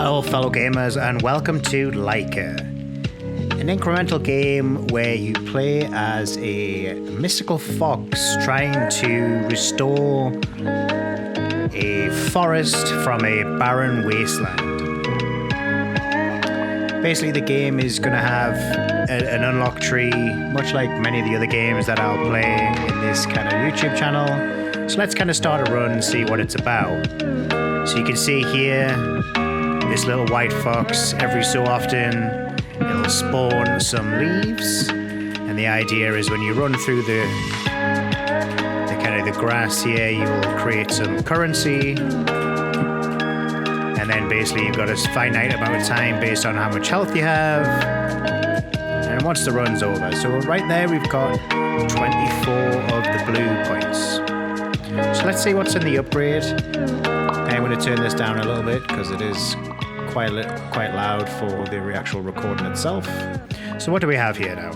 Hello fellow gamers and welcome to Lyca, an incremental game where you play as a mystical fox trying to restore a forest from a barren wasteland. Basically the game is going to have an unlock tree, much like many of the other games that I'll play in this kind of YouTube channel. So let's kind of start a run and see what it's about. So you can see here, this little white fox, every so often, it'll spawn some leaves. And the idea is when you run through the kind of the grass here, you will create some currency. And then basically you've got a finite amount of time based on how much health you have. And once the run's over. So right there we've got 24 of the blue points. So let's see what's in the upgrade. I'm going to turn this down a little bit because it is quite loud for the actual recording itself. So what do we have here now?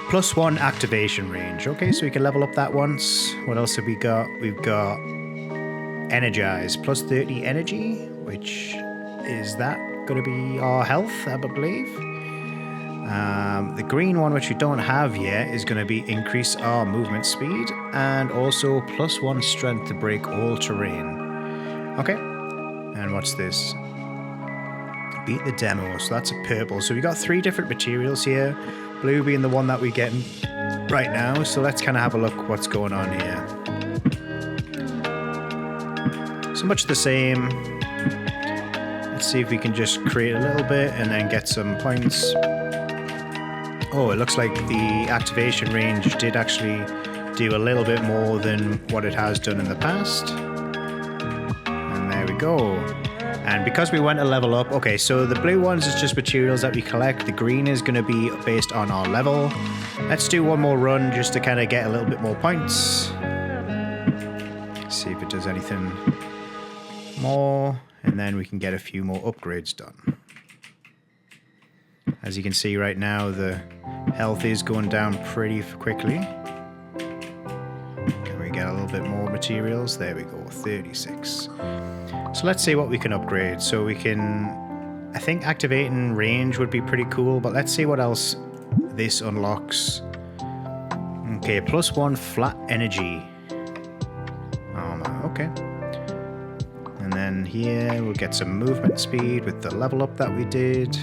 +1 activation range. Okay, so we can level up that once. What else have we got? We've got energize, +30 energy, which is that going to be our health, I believe. The green one, which we don't have yet, is going to be increase our movement speed and also +1 strength to break all terrain. Okay, and what's this? Beat the demo, so that's a purple. So we got 3 different materials here, blue being the one that we're getting right now. So let's kind of have a look what's going on here. So much the same. Let's see if we can just create a little bit and then get some points. Oh, it looks like the activation range did actually do a little bit more than what it has done in the past. And there we go. And because we went a level up, okay, so the blue ones is just materials that we collect. The green is going to be based on our level. Let's do one more run just to kind of get a little bit more points. See if it does anything more. And then we can get a few more upgrades done. As you can see right now, the health is going down pretty quickly. Can we get a little bit more materials? There we go, 36. So let's see what we can upgrade. So we can, I think activating range would be pretty cool, but let's see what else this unlocks. Okay, +1 flat energy. Oh my, okay. And then here we'll get some movement speed with the level up that we did.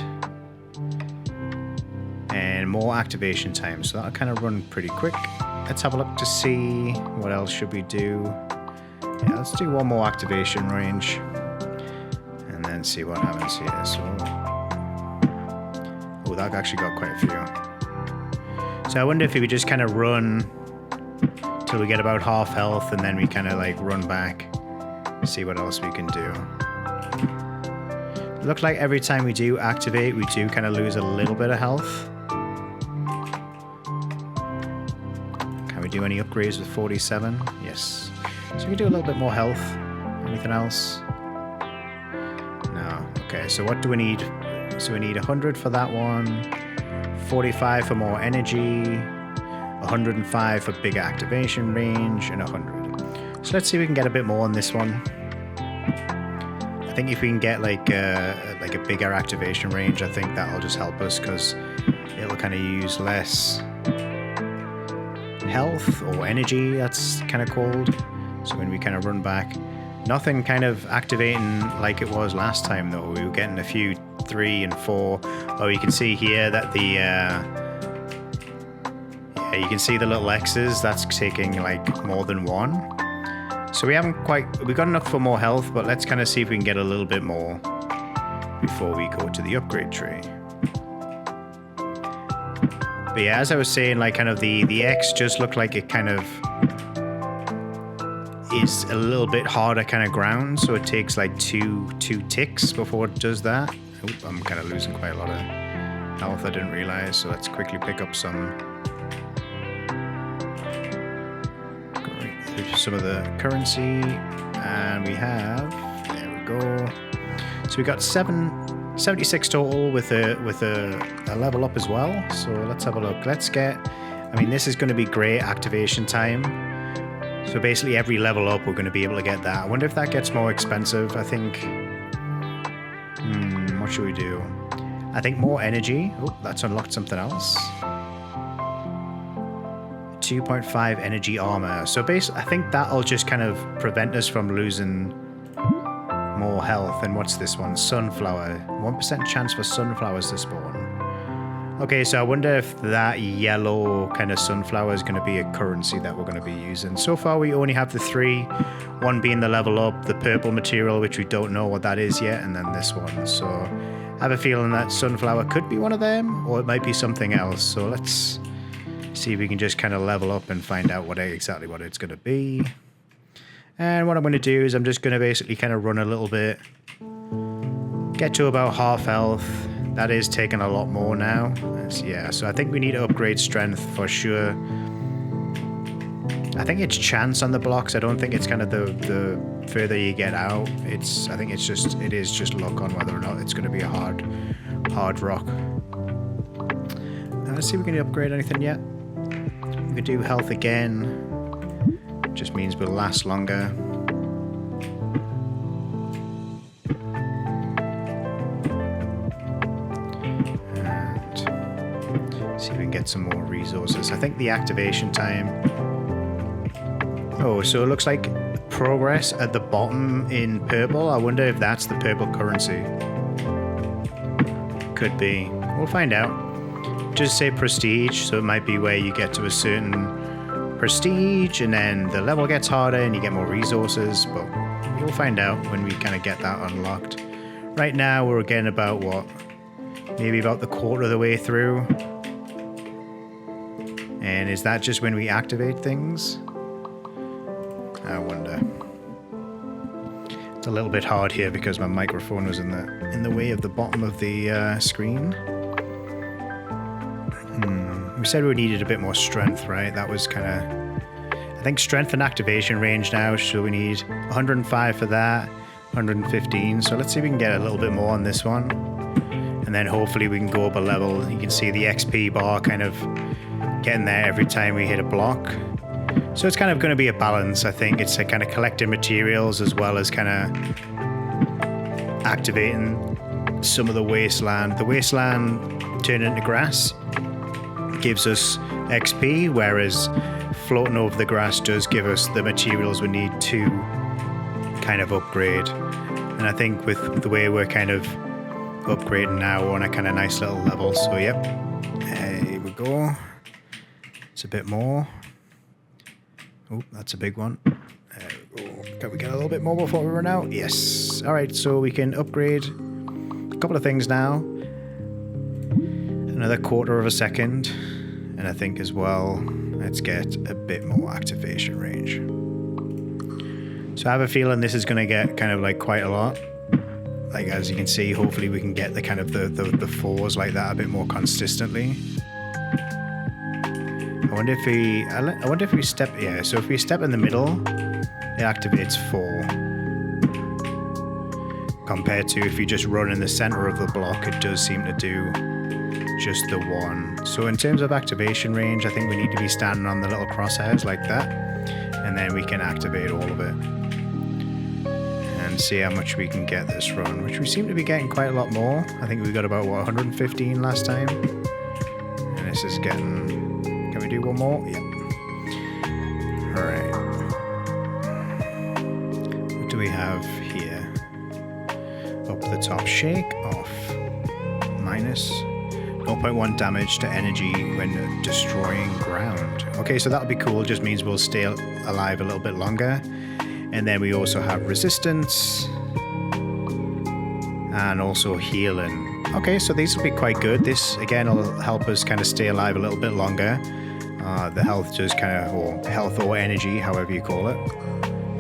And more activation time, so that'll kind of run pretty quick. Let's have a look to see what else should we do. Yeah, let's do one more activation range and then see what happens here. So, oh, that actually got quite a few. So I wonder if we could just kind of run till we get about half health and then we kind of like run back, see what else we can do. It looks like every time we do activate, we do kind of lose a little bit of health. Do any upgrades with 47? Yes. So we can do a little bit more health. Anything else? No. Okay, so what do we need? So we need 100 for that one, 45 for more energy, 105 for bigger activation range, and 100. So let's see if we can get a bit more on this one. I think if we can get like a bigger activation range, I think that'll just help us because it'll kind of use less health or energy, that's kind of called. So when we kind of run back, nothing kind of activating like it was last time though. We were getting a few 3 and 4. Oh, you can see here that the yeah, you can see the little X's, that's taking like more than 1. So we got enough for more health, but let's kind of see if we can get a little bit more before we go to the upgrade tree. But yeah, as I was saying, like kind of the X just looked like it kind of is a little bit harder kind of ground. So it takes like two ticks before it does that. Oop, I'm kind of losing quite a lot of health, I didn't realize. So let's quickly pick up some of the currency. And we have, there we go. So we got 76 total with a level up as well. So let's have a look. Let's get, I mean, this is going to be great activation time. So basically every level up we're going to be able to get that. I wonder if that gets more expensive. I think What should we do? I think more energy. Oh, that's unlocked something else. 2.5 energy armor. So basically, I think that'll just kind of prevent us from losing more health. And what's this one? Sunflower. 1% chance for sunflowers to spawn. Okay, so I wonder if that yellow kind of sunflower is going to be a currency that we're going to be using. So far, we only have the 3. One being the level up, the purple material, which we don't know what that is yet, and then this one. So I have a feeling that sunflower could be one of them, or it might be something else. So let's see if we can just kind of level up and find out exactly what it's going to be. And what I'm going to do is I'm just going to basically kind of run a little bit, get to about half health. That is taking a lot more now. Yeah, so I think we need to upgrade strength for sure. I think it's chance on the blocks. I don't think it's kind of the further you get out. I think it is just luck on whether or not it's going to be a hard rock. Now let's see if we can upgrade anything yet. We can do health again. Just means we'll last longer. See if we can get some more resources. I think the activation time... Oh, so it looks like progress at the bottom in purple. I wonder if that's the purple currency. Could be. We'll find out. Just say prestige, so it might be where you get to a certain prestige and then the level gets harder and you get more resources, but we'll find out when we kind of get that unlocked. Right now we're getting about what? Maybe about the quarter of the way through. And is that just when we activate things? I wonder. It's a little bit hard here because my microphone was in the way of the bottom of the screen. We said we needed a bit more strength, right? That was kind of... I think strength and activation range now, so we need 105 for that, 115. So let's see if we can get a little bit more on this one. And then hopefully we can go up a level. You can see the XP bar kind of getting there every time we hit a block. So it's kind of going to be a balance, I think. It's a kind of collecting materials as well as kind of activating some of the wasteland. The wasteland turned into grass gives us XP, whereas floating over the grass does give us the materials we need to kind of upgrade. And I think with the way we're kind of upgrading now, we're on a kind of nice little level. So yep, here we go. It's a bit more. Oh, that's a big one. There we go. Can we get a little bit more before we run out? Yes. All right, so we can upgrade a couple of things now. Another quarter of a second. And I think as well, let's get a bit more activation range. So I have a feeling this is going to get kind of like quite a lot. Like as you can see, hopefully we can get the kind of the fours like that a bit more consistently. I wonder if we step, yeah, so if we step in the middle, it activates 4. Compared to if you just run in the center of the block, it does seem to do just the 1. So in terms of activation range, I think we need to be standing on the little crosshairs like that, and then we can activate all of it and see how much we can get this run, which we seem to be getting quite a lot more. I think we got about, what, 115 last time, and this is getting... Can we do one more? Yep. All right. What do we have here? Up the top, shake off. Minus 0.1 damage to energy when destroying ground. Okay, so that'll be cool. Just means we'll stay alive a little bit longer. And then we also have resistance and also healing. Okay, so these will be quite good. This again will help us kind of stay alive a little bit longer. The health just kind of, or health or energy, however you call it,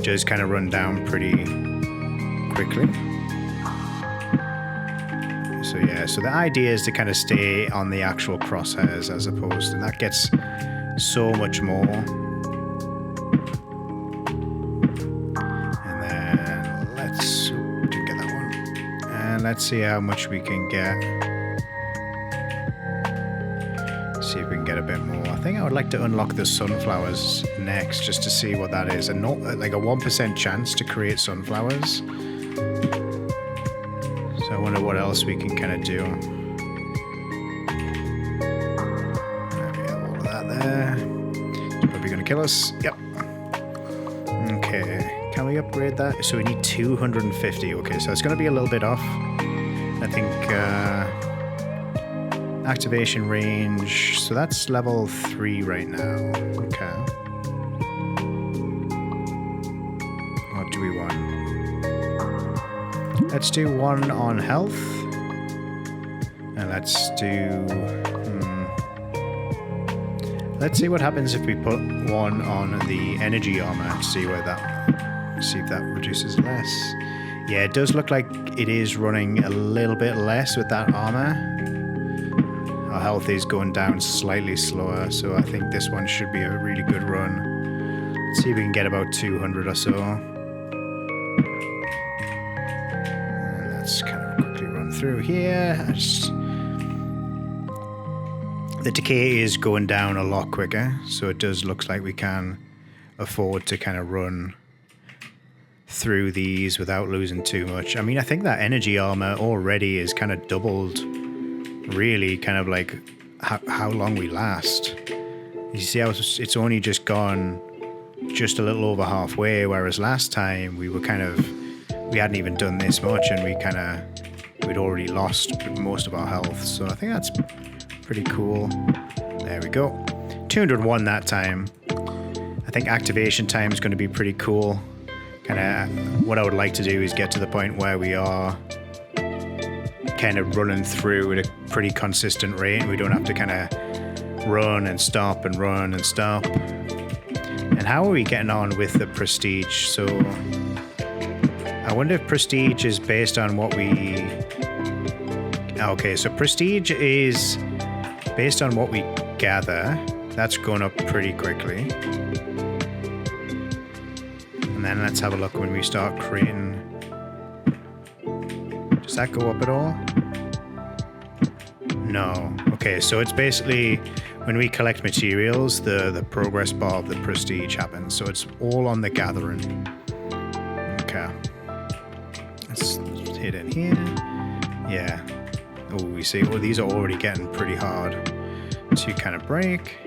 just kind of run down pretty quickly. So yeah, so the idea is to kind of stay on the actual crosshairs as opposed, and that gets so much more. And then let's, didn't get that one. And let's see how much we can get. See if we can get a bit more. I think I would like to unlock the sunflowers next, just to see what that is. And not like a 1% chance to create sunflowers. So So I wonder what else we can kind of do. There we have all of that there. It's probably going to kill us. Yep. Okay. Can we upgrade that? So we need 250. Okay, so it's going to be a little bit off. I think activation range. So that's level 3 right now. Okay. What do we want? Let's do 1 on health. And let's do... Let's see what happens if we put 1 on the energy armor to see where that... See if that reduces less. Yeah, it does look like it is running a little bit less with that armor. Our health is going down slightly slower, so I think this one should be a really good run. Let's see if we can get about 200 or so. And let's kind of quickly run through here. The decay is going down a lot quicker, so it does look like we can afford to kind of run through these without losing too much. I mean, I think that energy armor already is kind of doubled, really, kind of like how long we last. You see how it's only just gone just a little over halfway, whereas last time we hadn't even done this much and we'd already lost most of our health. So I think that's pretty cool. There we go. 201 that time. I think activation time is going to be pretty cool. Kind of what I would like to do is get to the point where we are kind of running through at a pretty consistent rate. We don't have to kind of run and stop and run and stop. And how are we getting on with the prestige? So I wonder if prestige is based on what we... Okay, so prestige is based on what we gather. That's going up pretty quickly. And then let's have a look when we start creating. Does that go up at all? No. Okay, so it's basically when we collect materials, the progress bar of the prestige happens. So it's all on the gathering. Okay. Let's hit in here. Yeah. Oh, we see. Well, these are already getting pretty hard to kind of break.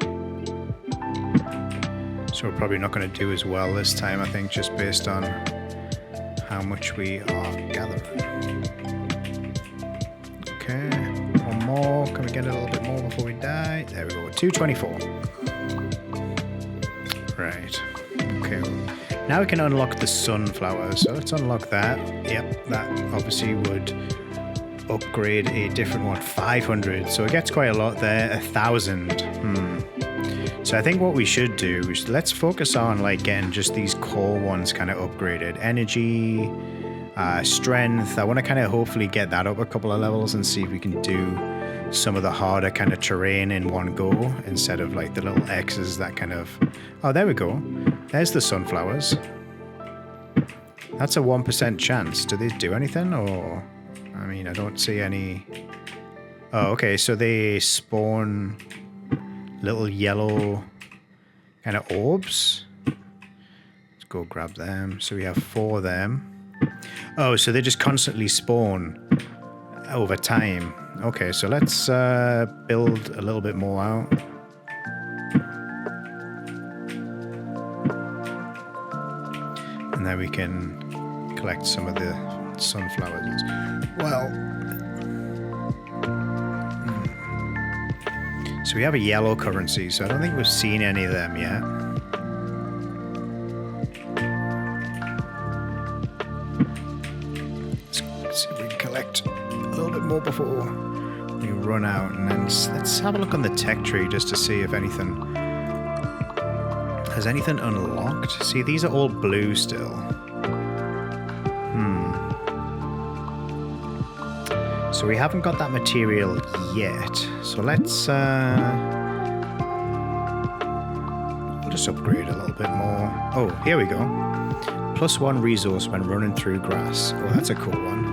So we're probably not going to do as well this time, I think, just based on how much we are gathering. Okay, 1 more. Can we get a little bit more before we die? There we go, 224. Right, okay. Now we can unlock the sunflower. So let's unlock that. Yep, that obviously would upgrade a different one. 500, so it gets quite a lot there. 1,000. So I think what we should do is let's focus on like getting just these core ones kind of upgraded. Energy, strength. I want to kind of hopefully get that up a couple of levels and see if we can do some of the harder kind of terrain in one go instead of like the little X's that kind of... Oh, there we go. There's the sunflowers. That's a 1% chance. Do they do anything or... I mean, I don't see any... Oh, okay. So they spawn... little yellow kind of orbs. Let's go grab them. So we have 4 of them. Oh, so they just constantly spawn over time. Okay, so let's build a little bit more out. And then we can collect some of the sunflowers as well. So we have a yellow currency, so I don't think we've seen any of them yet. Let's see if we can collect a little bit more before we run out. And then let's have a look on the tech tree just to see if anything... Has anything unlocked? See, these are all blue still. So we haven't got that material yet. So let's we'll just upgrade a little bit more. Oh, here we go. +1 resource when running through grass. Oh, that's a cool one.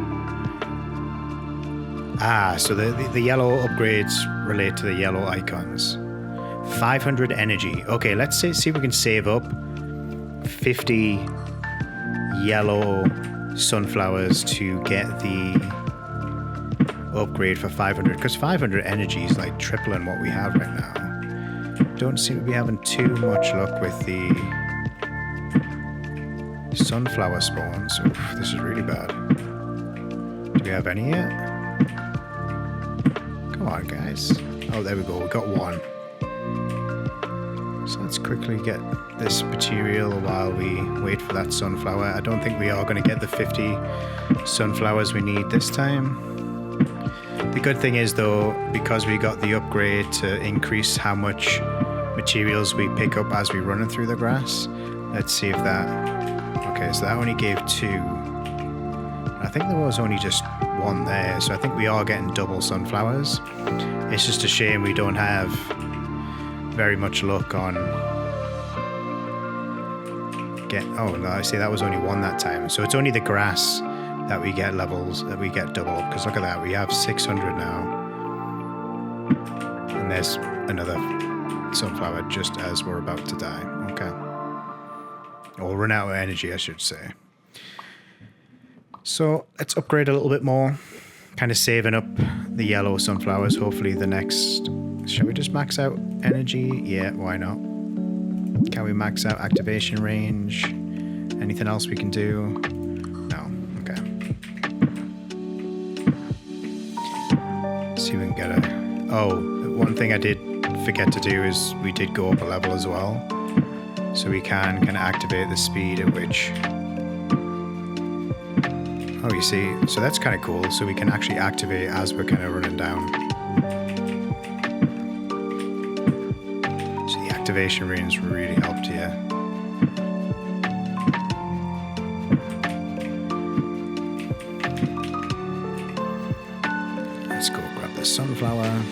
Ah, so the yellow upgrades relate to the yellow icons. 500 energy. Okay, let's see if we can save up 50 yellow sunflowers to get the upgrade for 500, because 500 energy is like tripling what we have right now. Don't seem to be having too much luck with the sunflower spawns. Oof, this is really bad. Do we have any yet? Come on, guys. Oh, there we go. We got one. So let's quickly get this material while we wait for that sunflower. I don't think we are going to get the 50 sunflowers we need this time. The good thing is, though, because we got the upgrade to increase how much materials we pick up as we run it through the grass. Let's see if that... Okay, so that only gave 2. I think there was only just 1 there, so I think we are getting double sunflowers. It's just a shame we don't have very much luck on... Oh, no, I see that was only 1 that time. So it's only the grass that we get levels, that we get double up. Because look at that, we have 600 now. And there's another sunflower just as we're about to die. Okay. Or run out of energy, I should say. So let's upgrade a little bit more. Kind of saving up the yellow sunflowers. Hopefully the next... Shall we just max out energy? Yeah, why not? Can we max out activation range? Anything else we can do? No. Okay. Let's see if we can get a... Oh, one thing I did forget to do is we did go up a level as well. So we can kind of activate the speed at which... Oh, you see, so that's kind of cool. So we can actually activate as we're kind of running down. So the activation range really helped here. Let's go grab the sunflower.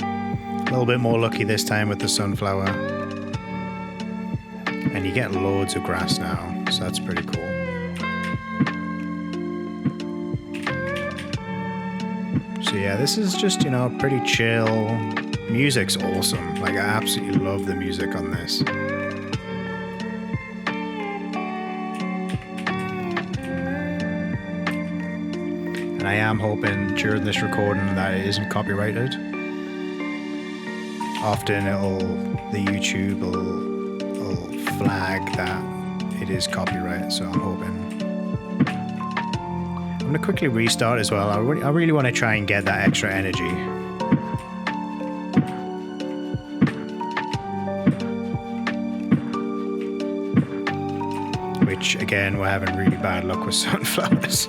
A little bit more lucky this time with the sunflower. And you get loads of grass now, so that's pretty cool. So yeah, this is just, you know, pretty chill. Music's awesome. Like, I absolutely love the music on this. And I am hoping during this recording that it isn't copyrighted. Often the YouTube will flag that it is copyright, so I'm hoping. I'm going to quickly restart as well. I really want to try and get that extra energy. Which, again, we're having really bad luck with sunflowers.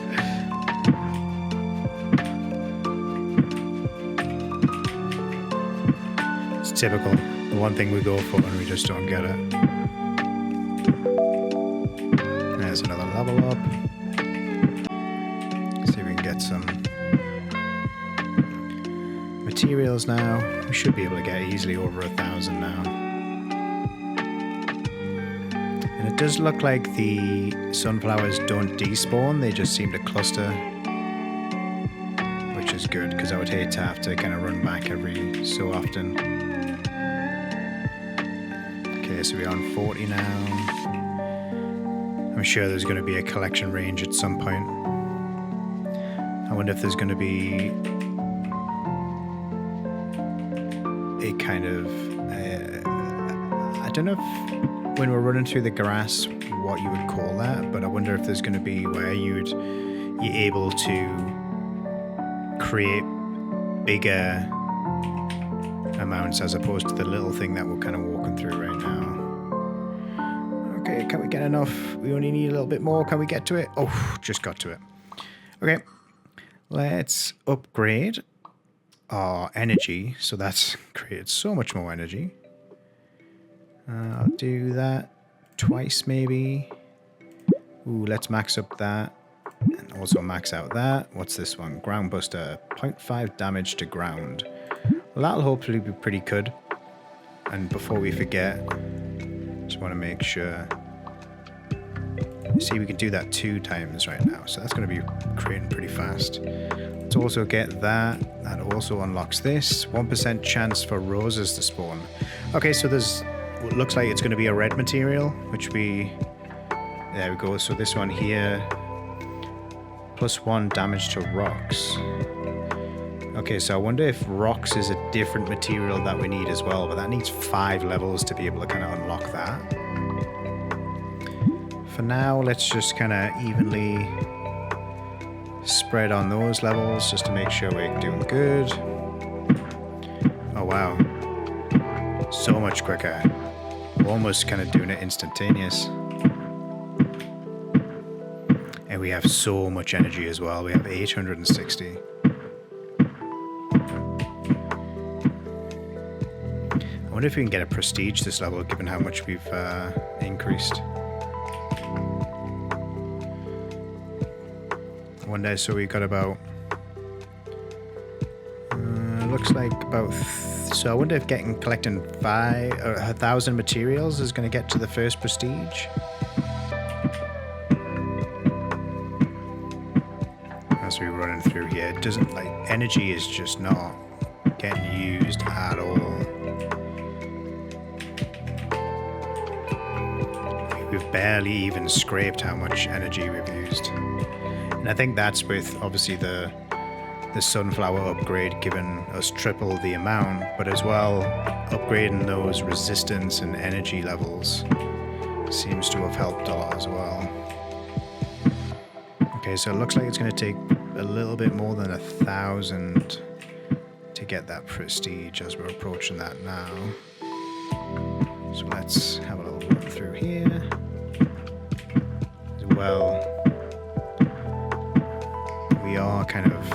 It's typical. The one thing we go for and we just don't get it. There's another level up. Some materials now. We should be able to get easily over 1,000 now. And it does look like the sunflowers don't despawn, they just seem to cluster, which is good because I would hate to have to kind of run back every so often. Okay, so we're on 40 now. I'm sure there's going to be a collection range at some point. I wonder if there's going to be a kind of... I don't know if when we're running through the grass what you would call that, but I wonder if there's going to be where you're able to create bigger amounts as opposed to the little thing that we're kind of walking through right now. Okay, can we get enough? We only need a little bit more. Can we get to it? Oh, just got to it. Okay. Let's upgrade our energy. So that's created so much more energy. I'll do that twice maybe. Ooh, let's max up that. And also max out that. What's this one? Ground Buster. 0.5 damage to ground. Well, that'll hopefully be pretty good. And before we forget, just want to make sure. See, we can do that 2 times right now, so that's going to be creating pretty fast. Let's also get that. That also unlocks this. 1% chance for roses to spawn. Okay, so there's what looks like it's going to be a red material, which we... There we go. So this one here, +1 damage to rocks. Okay, so I wonder if rocks is a different material that we need as well, but that needs 5 levels to be able to kind of unlock that. For now, let's just kind of evenly spread on those levels just to make sure we're doing good. Oh wow, so much quicker. Almost kind of doing it instantaneous. And we have so much energy as well. We have 860. I wonder if we can get a prestige this level given how much we've increased. I wonder, so we got about looks like about so I wonder if collecting 1,000 materials is going to get to the first prestige. As we're running through here, it doesn't, like, energy is just not getting used at all. We've barely even scraped how much energy we've used. And I think that's with obviously the sunflower upgrade giving us triple the amount, but as well upgrading those resistance and energy levels seems to have helped a lot as well. Okay, so it looks like it's going to take a little bit more than 1,000 to get that prestige as we're approaching that now. So let's have a little run through here as well. We are kind of,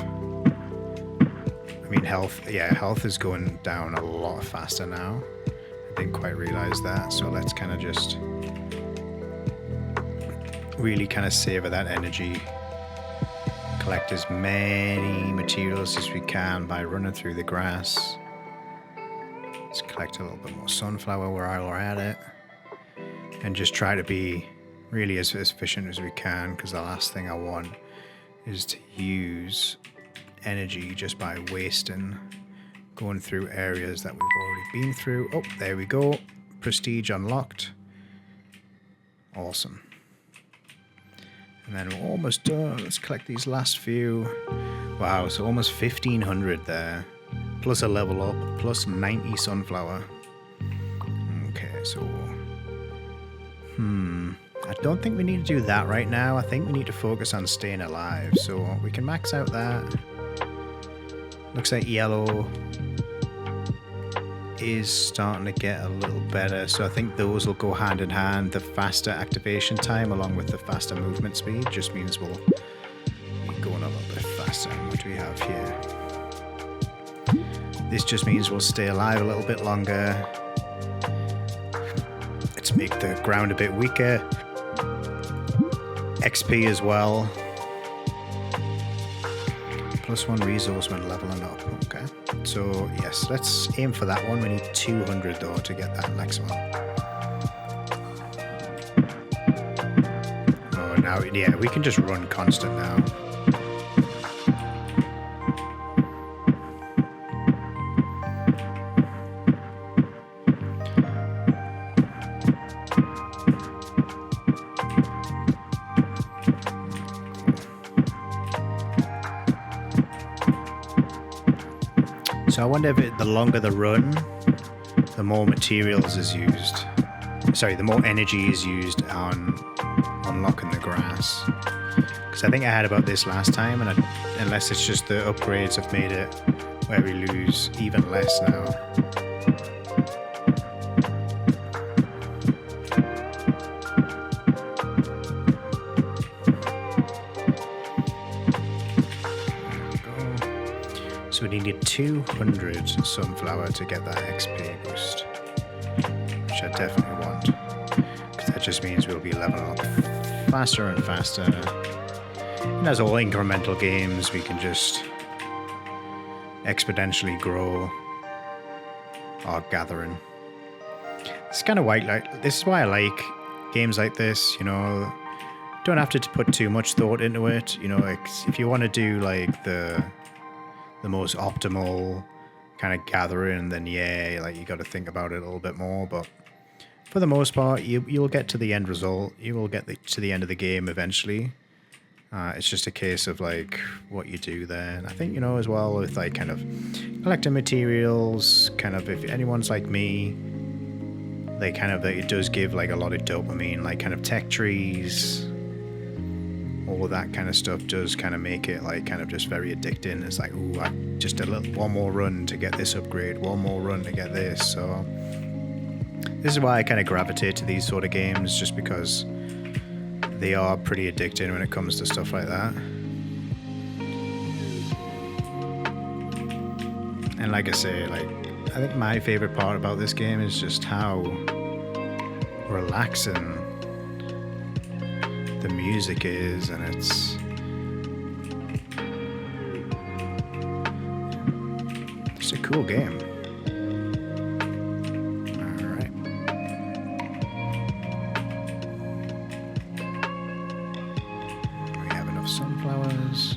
I mean, health is going down a lot faster now. I didn't quite realize that, so let's kind of just really kind of savor that energy. Collect as many materials as we can by running through the grass. Let's collect a little bit more sunflower while we're at it. And just try to be really as efficient as we can, because the last thing I want is to use energy just by wasting going through areas that we've already been through. Oh, there we go. Prestige unlocked. Awesome. And then we're almost done. Let's collect these last few. Wow, so almost 1,500 there. Plus a level up, plus 90 sunflower. Okay, so... I don't think we need to do that right now. I think we need to focus on staying alive. So we can max out that. Looks like yellow is starting to get a little better. So I think those will go hand in hand. The faster activation time along with the faster movement speed just means we'll be going a little bit faster. What do we have here? This just means we'll stay alive a little bit longer. Let's make the ground a bit weaker. XP as well. +1 resource when leveling up. Okay. So, yes, let's aim for that one. We need 200 though to get that next one. Oh, now, yeah, we can just run constant now. So I wonder if the longer the run, the more materials is used. Sorry, the more energy is used on unlocking the grass. Because I think I had about this last time, and unless it's just the upgrades have made it where we lose even less now. So we needed 200 sunflower to get that XP boost, which I definitely want, because that just means we'll be leveling up faster and faster. And as all incremental games, we can just exponentially grow our gathering. It's kind of white, like this is why I like games like this. You know, don't have to put too much thought into it. You know, like if you want to do like the most optimal kind of gathering, then yeah, like you got to think about it a little bit more. But for the most part, you'll get to the end result. You will get to the end of the game eventually, It's just a case of like what you do there. And I think, you know, as well with like kind of collecting materials, kind of if anyone's like me, they kind of, it does give like a lot of dopamine, like kind of tech trees, all of that kind of stuff does kind of make it like kind of just very addicting. It's like, ooh, just a little, one more run to get this upgrade, one more run to get this. So this is why I kind of gravitate to these sort of games, just because they are pretty addicting when it comes to stuff like that. And like I say, like, I think my favorite part about this game is just how relaxing the music is, and it's a cool game. Alright. We have enough sunflowers.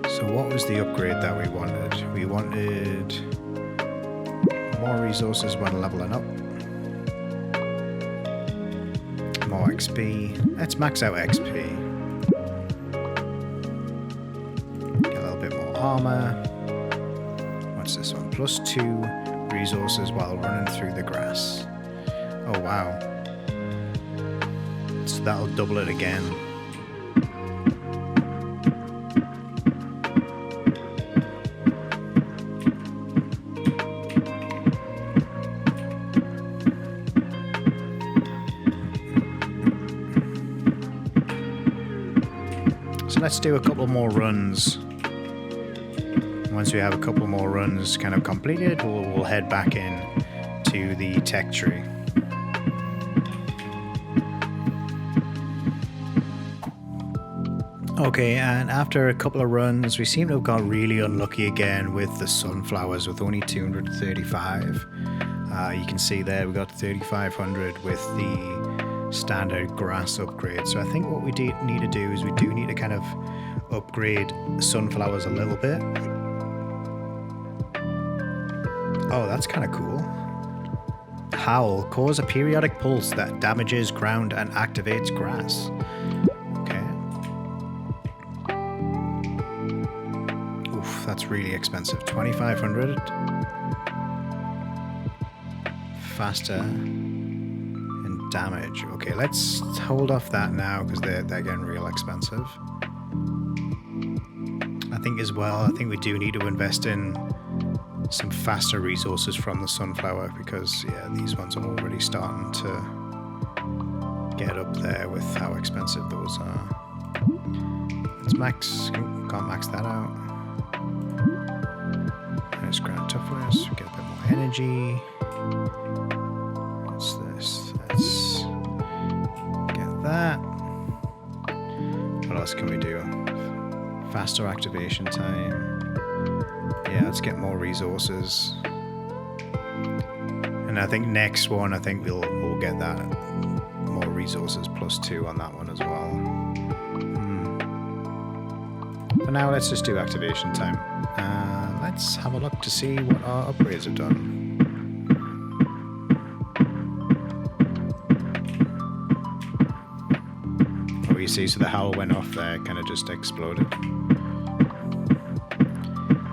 So what was the upgrade that we wanted? We wanted more resources when leveling up. More XP. Let's max out XP. Get a little bit more armor. What's this one? +2 resources while running through the grass. Oh wow. So that'll double it again. Let's do a couple more runs. Once we have a couple more runs kind of completed, we'll head back in to the tech tree. Okay, and after a couple of runs, we seem to have got really unlucky again with the sunflowers with only 235. You can see there we got 3,500 with the standard grass upgrade. So I think what we need to do is we do need to kind of upgrade sunflowers a little bit. Oh, that's kind of cool. Howl, cause a periodic pulse that damages ground and activates grass. Okay. Oof, that's really expensive. 2,500. Faster. Damage. Okay, let's hold off that now because they're getting real expensive. I think as well, I think we do need to invest in some faster resources from the sunflower because yeah, these ones are already starting to get up there with how expensive those are. Let's max, can't max that out. Nice ground toughness, get a bit more energy. What's this? Let's get that. What else can we do? Faster activation time. Yeah, let's get more resources. And I think next one, I think we'll get that more resources +2 on that one as well. For now, let's just do activation time. Let's have a look to see what our upgrades have done. You see, so the howl went off there, kind of just exploded.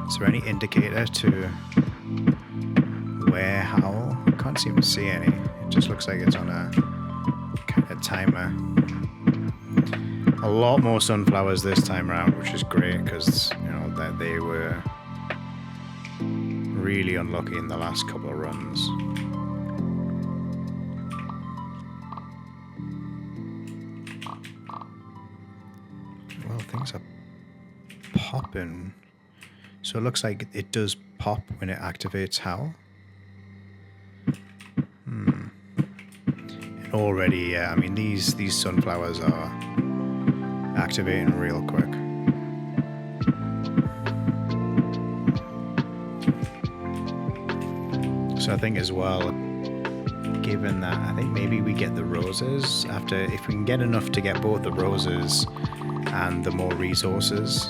Is there any indicator to where howl? I can't seem to see any. It just looks like it's on a kind of timer. A lot more sunflowers this time around, which is great because you know that they were really unlucky in the last couple of runs. Things are popping. So it looks like it does pop when it activates howl. And already, yeah, I mean these sunflowers are activating real quick. So I think as well, given that, I think maybe we get the roses after, if we can get enough to get both the roses and the more resources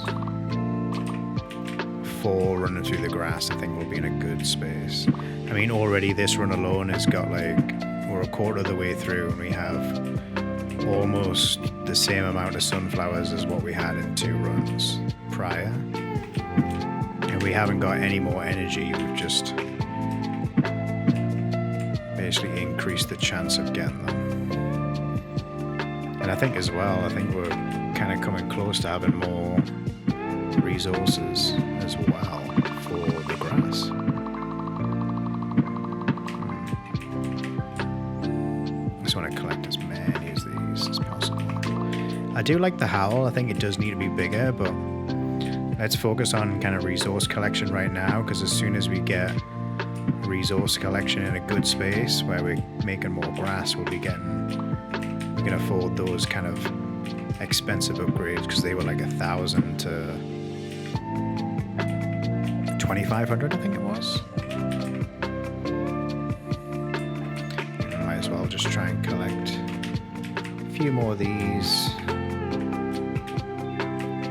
for running through the grass, I think we'll be in a good space. I mean, already this run alone has got like, we're a quarter of the way through and we have almost the same amount of sunflowers as what we had in 2 runs prior. And we haven't got any more energy, we've just basically increased the chance of getting them. And I think as well, I think we're kind of coming close to having more resources as well for the grass. I just want to collect as many of these as possible. I do like the howl. I think it does need to be bigger, but let's focus on kind of resource collection right now, because as soon as we get resource collection in a good space where we're making more grass, we can afford those kind of expensive upgrades, because they were like 1,000 to 2,500, I think it was. Might as well just try and collect a few more of these.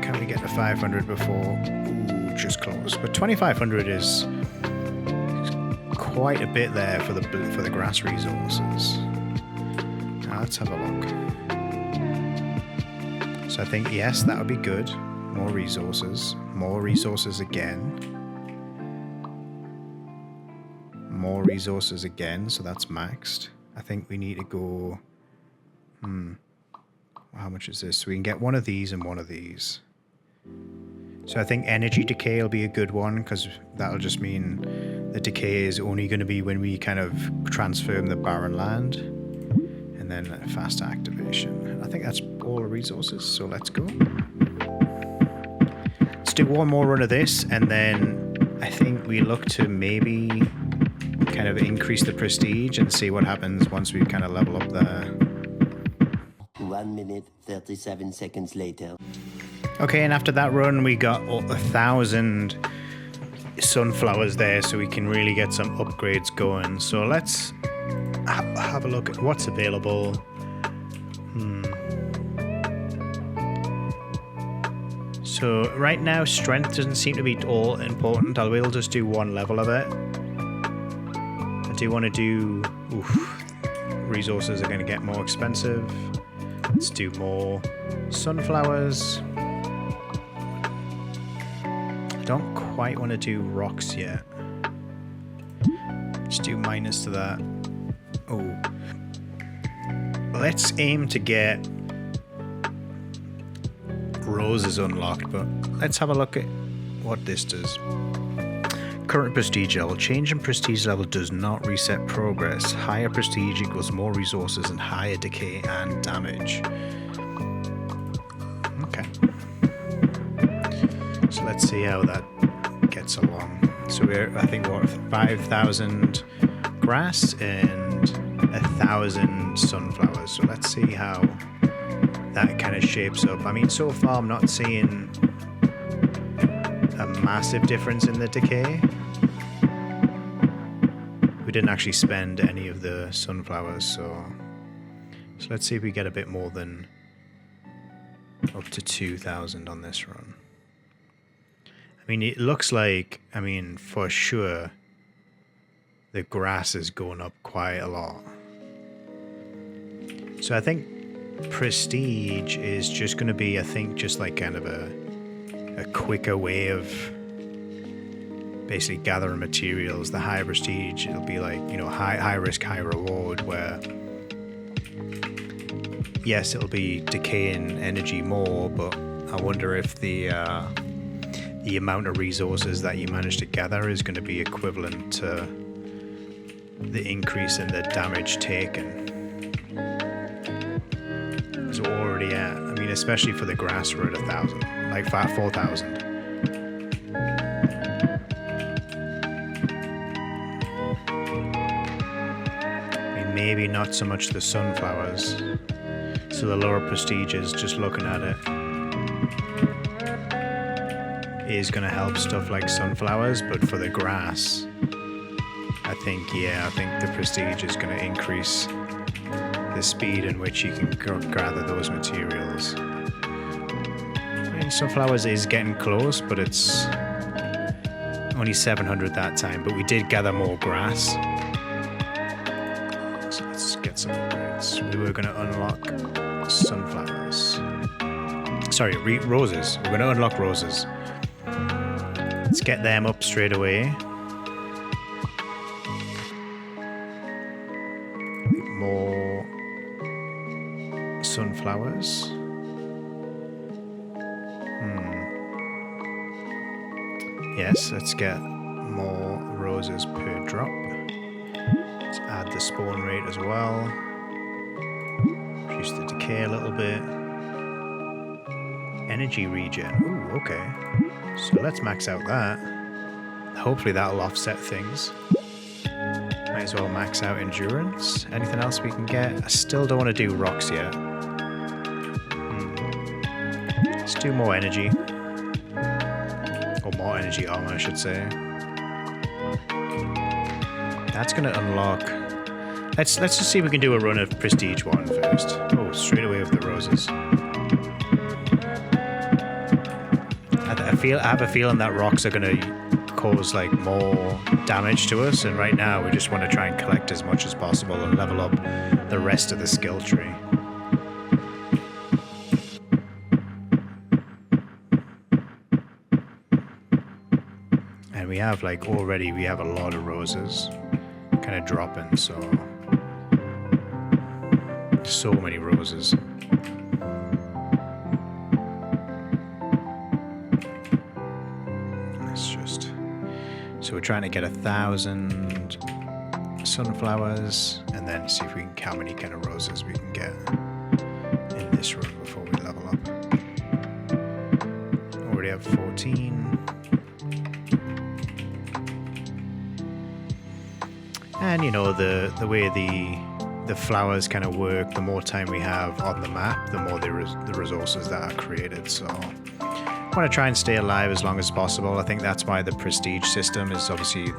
Can we get to 500 before? Ooh, just close. But 2,500 is quite a bit there for the grass resources. Now let's have a look. So I think, yes, that would be good. More resources. More resources again. More resources again, so that's maxed. I think we need to go... How much is this? So we can get one of these and one of these. So I think energy decay will be a good one, because that'll just mean the decay is only going to be when we kind of transform the barren land. And then fast activation. I think that's all the resources, so let's go. Let's do one more run of this, and then I think we look to maybe kind of increase the prestige and see what happens once we kind of level up there. 1 minute, 37 seconds later. Okay, and after that run, we got 1,000 sunflowers there, so we can really get some upgrades going. So let's have a look at what's available. So right now, strength doesn't seem to be all important. I will just do one level of it. I do want to do... resources are going to get more expensive. Let's do more sunflowers. I don't quite want to do rocks yet. Let's do minus to that. Oh. Let's aim to get roses unlocked, but let's have a look at what this does. Current prestige level. Change in prestige level does not reset progress. Higher prestige equals more resources and higher decay and damage. Okay. So let's see how that gets along. So we're, I think, what, 5,000 grass and 1,000 sunflowers. So let's see how that kind of shapes up. I mean, so far I'm not seeing a massive difference in the decay. We didn't actually spend any of the sunflowers, so let's see if we get a bit more than up to 2,000 on this run. I mean, it looks like, I mean, for sure, the grass is going up quite a lot. So I think prestige is just going to be, I think, just like kind of a quicker way of basically gathering materials. The higher prestige, it'll be like, you know, high risk, high reward, where yes, it'll be decaying energy more, but I wonder if the amount of resources that you manage to gather is going to be equivalent to the increase in the damage taken. So we're already at, I mean, especially for the grass, we're at 1,000, like 4,000. Maybe not so much the sunflowers. So the lower prestiges, just looking at it, is going to help stuff like sunflowers, but for the grass, I think the prestige is going to increase the speed in which you can gather those materials. I mean, sunflowers is getting close, but it's only 700 that time, but we did gather more grass. Some upgrades. We were going to unlock sunflowers. Sorry, roses. We're going to unlock roses. Let's get them up straight away. More sunflowers. Yes, let's get more roses per drop. Let's add the spawn rate as well. Reduce the decay a little bit. Energy regen. Ooh, okay. So let's max out that. Hopefully that'll offset things. Might as well max out endurance. Anything else we can get? I still don't want to do rocks yet. Let's do more energy. Or more energy armor, I should say. That's going to unlock... Let's just see if we can do a run of Prestige 1 first. Oh, straight away with the roses. I have a feeling that rocks are going to cause like more damage to us, and right now we just want to try and collect as much as possible and level up the rest of the skill tree. And we have like already we have a lot of roses kind of dropping, so many roses. So we're trying to get 1,000 sunflowers, and then see if we can how many kind of roses we can get in this run before we level up. Already have 14. And you know the way the flowers kind of work, the more time we have on the map, the more the resources that are created. So I want to try and stay alive as long as possible. I think that's why the prestige system is obviously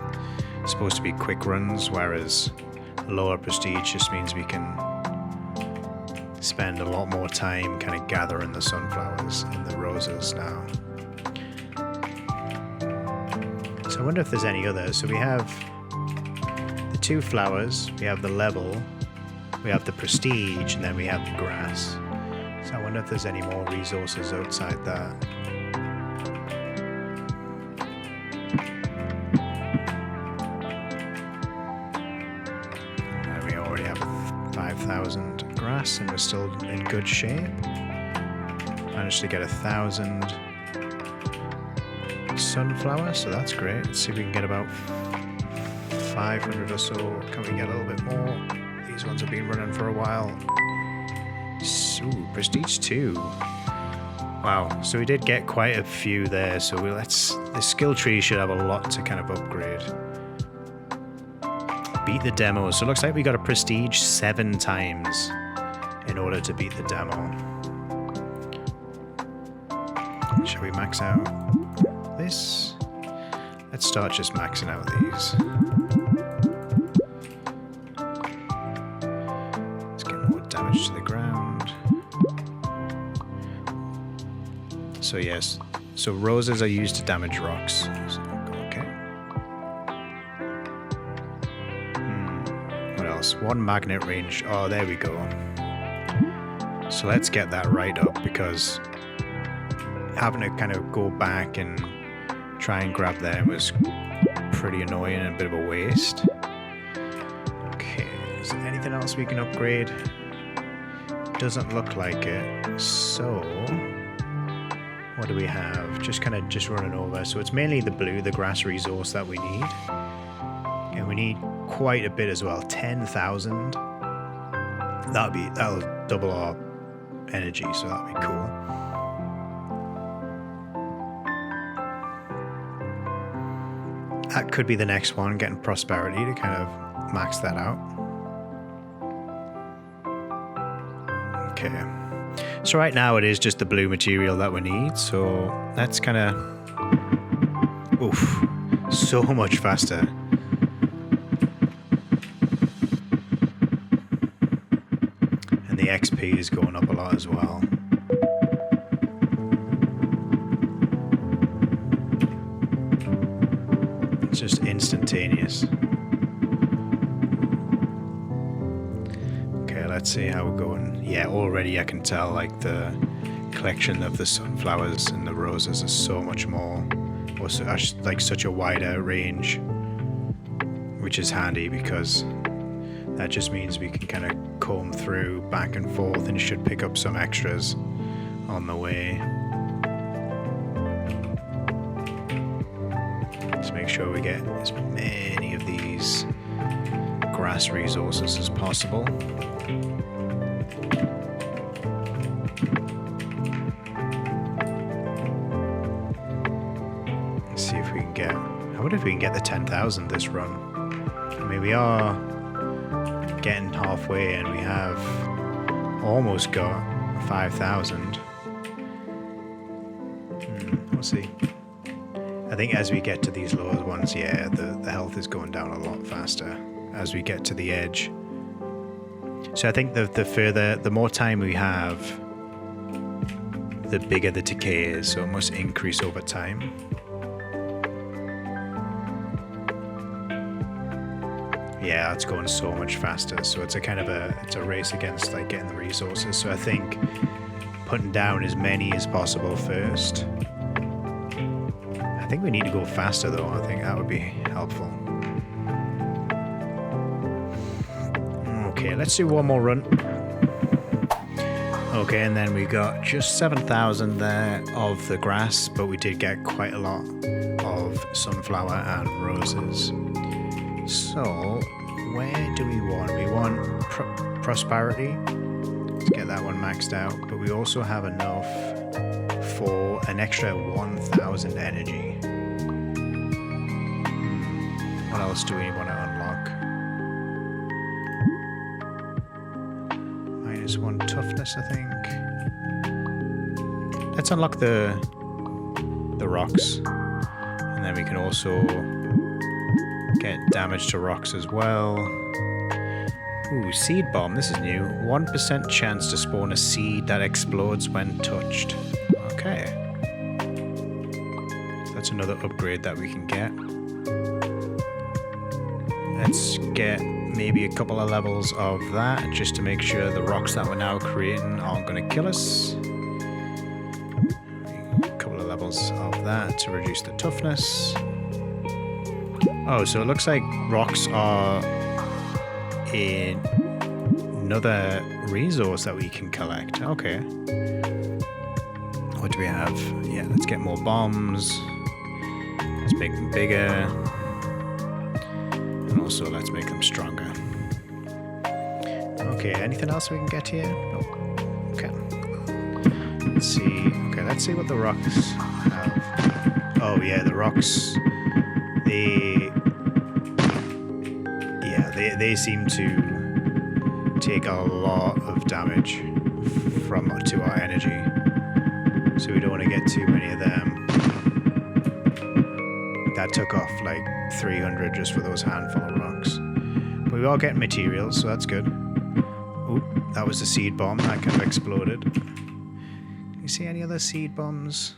supposed to be quick runs, whereas lower prestige just means we can spend a lot more time kind of gathering the sunflowers and the roses now. So I wonder if there's any others. So we have the 2 flowers, we have the level, we have the prestige, and then we have the grass. So I wonder if there's any more resources outside that. And we're still in good shape. Managed to get 1,000 sunflowers, so that's great. Let's see if we can get about 500 or so. Can we get a little bit more? These ones have been running for a while. Ooh, prestige 2. Wow, so we did get quite a few there. So the skill tree should have a lot to kind of upgrade. Beat the demo. So it looks like we got a prestige 7 times in order to beat the demo. Shall we max out this? Let's start just maxing out these. Let's get more damage to the ground. So yes, so roses are used to damage rocks. So, okay. What else? 1 magnet range. Oh, there we go. So let's get that right up, because having to kind of go back and try and grab them was pretty annoying and a bit of a waste. Okay, is there anything else we can upgrade? Doesn't look like it. So what do we have? Just running over. So it's mainly the blue, the grass resource that we need. And we need quite a bit as well. 10,000. That'll double our energy, so that'll be cool. That could be the next one, getting prosperity to kind of max that out. Okay. So right now it is just the blue material that we need, so that's kind of... Oof. So much faster. And the XP is going up a lot as well. It's just instantaneous. Okay, let's see how we're going. yeah, already I can tell like the collection of the sunflowers and the roses is so much more, or like such a wider range, which is handy because that just means we can kind of comb through back and forth and should pick up some extras on the way. Let's make sure we get as many of these grass resources as possible. Let's see if we can get, I wonder if we can get the 10,000 this run. I mean, we are getting halfway and we have almost got 5,000. We'll see. I think as we get to these lower ones, yeah, the health is going down a lot faster as we get to the edge. So I think the more time we have, the bigger the decay is, so it must increase over time. Yeah, it's going so much faster. So it's a kind of it's a race against like getting the resources. So I think putting down as many as possible first. I think we need to go faster though. I think that would be helpful. Okay, let's do one more run. Okay, and then we got just 7,000 there of the grass, but we did get quite a lot of sunflower and roses. So, where do we want? We want prosperity. Let's get that one maxed out, but we also have enough for an extra 1,000 energy. What else do we want to unlock? -1 toughness, I think. Let's unlock the rocks, and then we can also get damage to rocks as well. Ooh, seed bomb. This is new. 1% chance to spawn a seed that explodes when touched. Okay. So that's another upgrade that we can get. Let's get maybe a couple of levels of that just to make sure the rocks that we're now creating aren't going to kill us. A couple of levels of that to reduce the toughness. Oh, so it looks like rocks are another resource that we can collect. Okay. What do we have? Yeah, let's get more bombs. Let's make them bigger. And also, let's make them stronger. Okay, anything else we can get here? Nope. Okay. Let's see. Okay, let's see what the rocks have. Oh, yeah, the rocks. They seem to take a lot of damage to our energy. So we don't want to get too many of them. That took off like 300 just for those handful of rocks. But we are getting materials, so that's good. Oh, that was the seed bomb. That kind of exploded. Can you see any other seed bombs?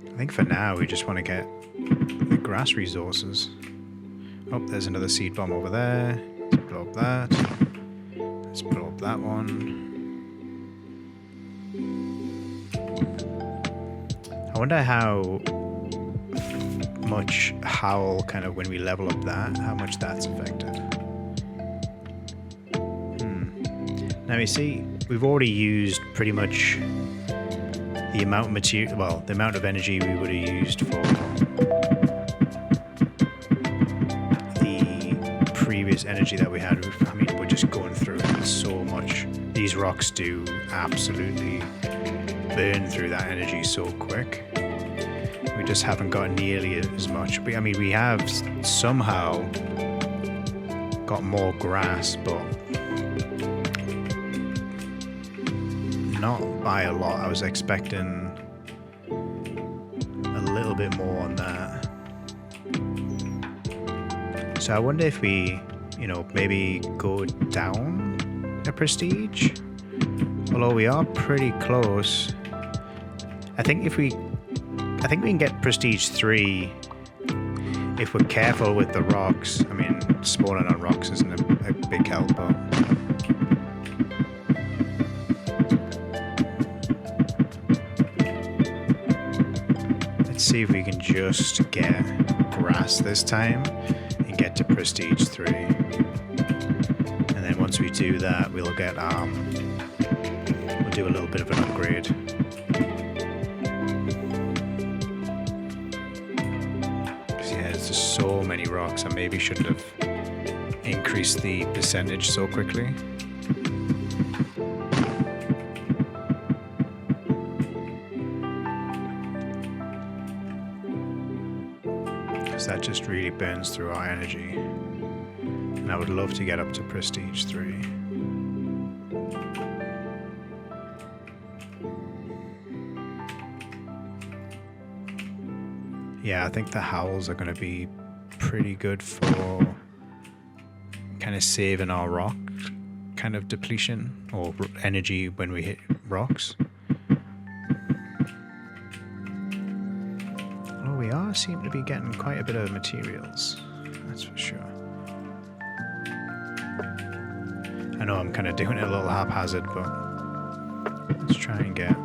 I think for now we just want to get the grass resources. Oh, there's another seed bomb over there. Let's blow up that. Let's blow up that one. I wonder how much howl, kind of when we level up that, how much that's affected. Now you see, we've already used pretty much the amount of material, well, the amount of energy we would have used for the previous energy that we had. I mean, we're just going through it so much. These rocks do absolutely burn through that energy so quick. We just haven't got nearly as much. I mean, we have somehow got more grass, but not by a lot. I was expecting a little bit more on that. So I wonder if we, maybe go down a prestige. Although we are pretty close. I think we can get prestige 3 if we're careful with the rocks, I mean, spawning on rocks isn't a big help, but let's see if we can just get grass this time and get to prestige 3. And then once we do that, we'll get we'll do a little bit of an upgrade. There's just so many rocks. I maybe shouldn't have increased the percentage so quickly. Because that just really burns through our energy. And I would love to get up to prestige 3. Yeah, I think the howls are going to be pretty good for kind of saving our rock kind of depletion or energy when we hit rocks. Oh, we are seem to be getting quite a bit of materials, that's for sure. I know I'm kind of doing it a little haphazard, but let's try and get...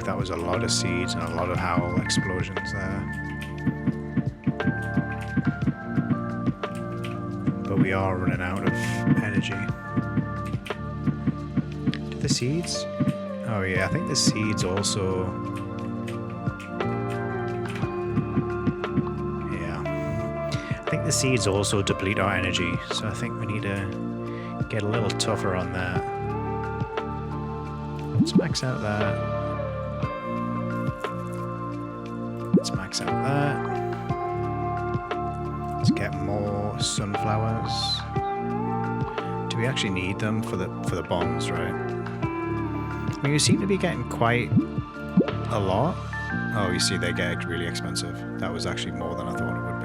That was a lot of seeds and a lot of howl explosions there. But we are running out of energy. Do the seeds? Oh yeah, I think the seeds also... Yeah. I think the seeds also deplete our energy, so I think we need to get a little tougher on that. Let's max out that. Let's max out that. Let's get more sunflowers. Do we actually need them for the bombs, right? I mean, we seem to be getting quite a lot. Oh, you see, they get really expensive. That was actually more than I thought it would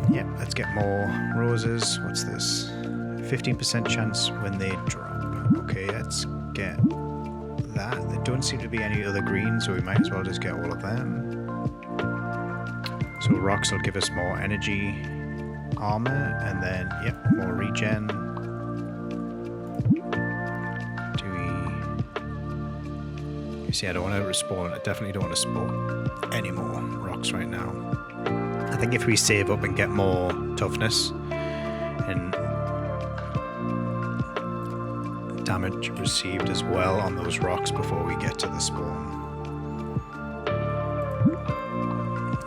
be. Yep, let's get more roses. What's this? 15% chance when they drop. Okay, let's get that. There don't seem to be any other greens, so we might as well just get all of them. So rocks will give us more energy, armor, and then, yep, more regen. You see, I don't want to respawn. I definitely don't want to spawn any more rocks right now. I think if we save up and get more toughness and damage received as well on those rocks before we get to the spawn.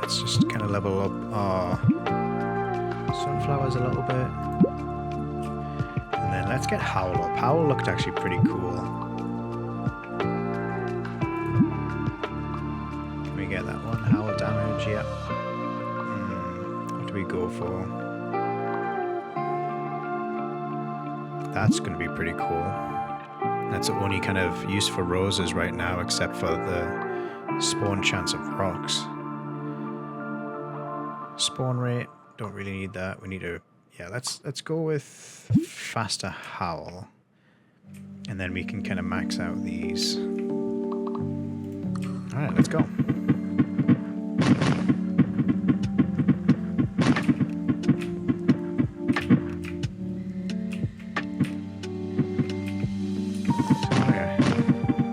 Let's just kind of level up our sunflowers a little bit. And then let's get Howl up. Howl looked actually pretty cool. Can we get that one? Howl damage, yep. What do we go for? That's going to be pretty cool. That's the only kind of use for roses right now, except for the spawn chance of rocks. Spawn rate, don't really need that. We need to, yeah, let's go with faster howl. And then we can kind of max out these. All right, let's go.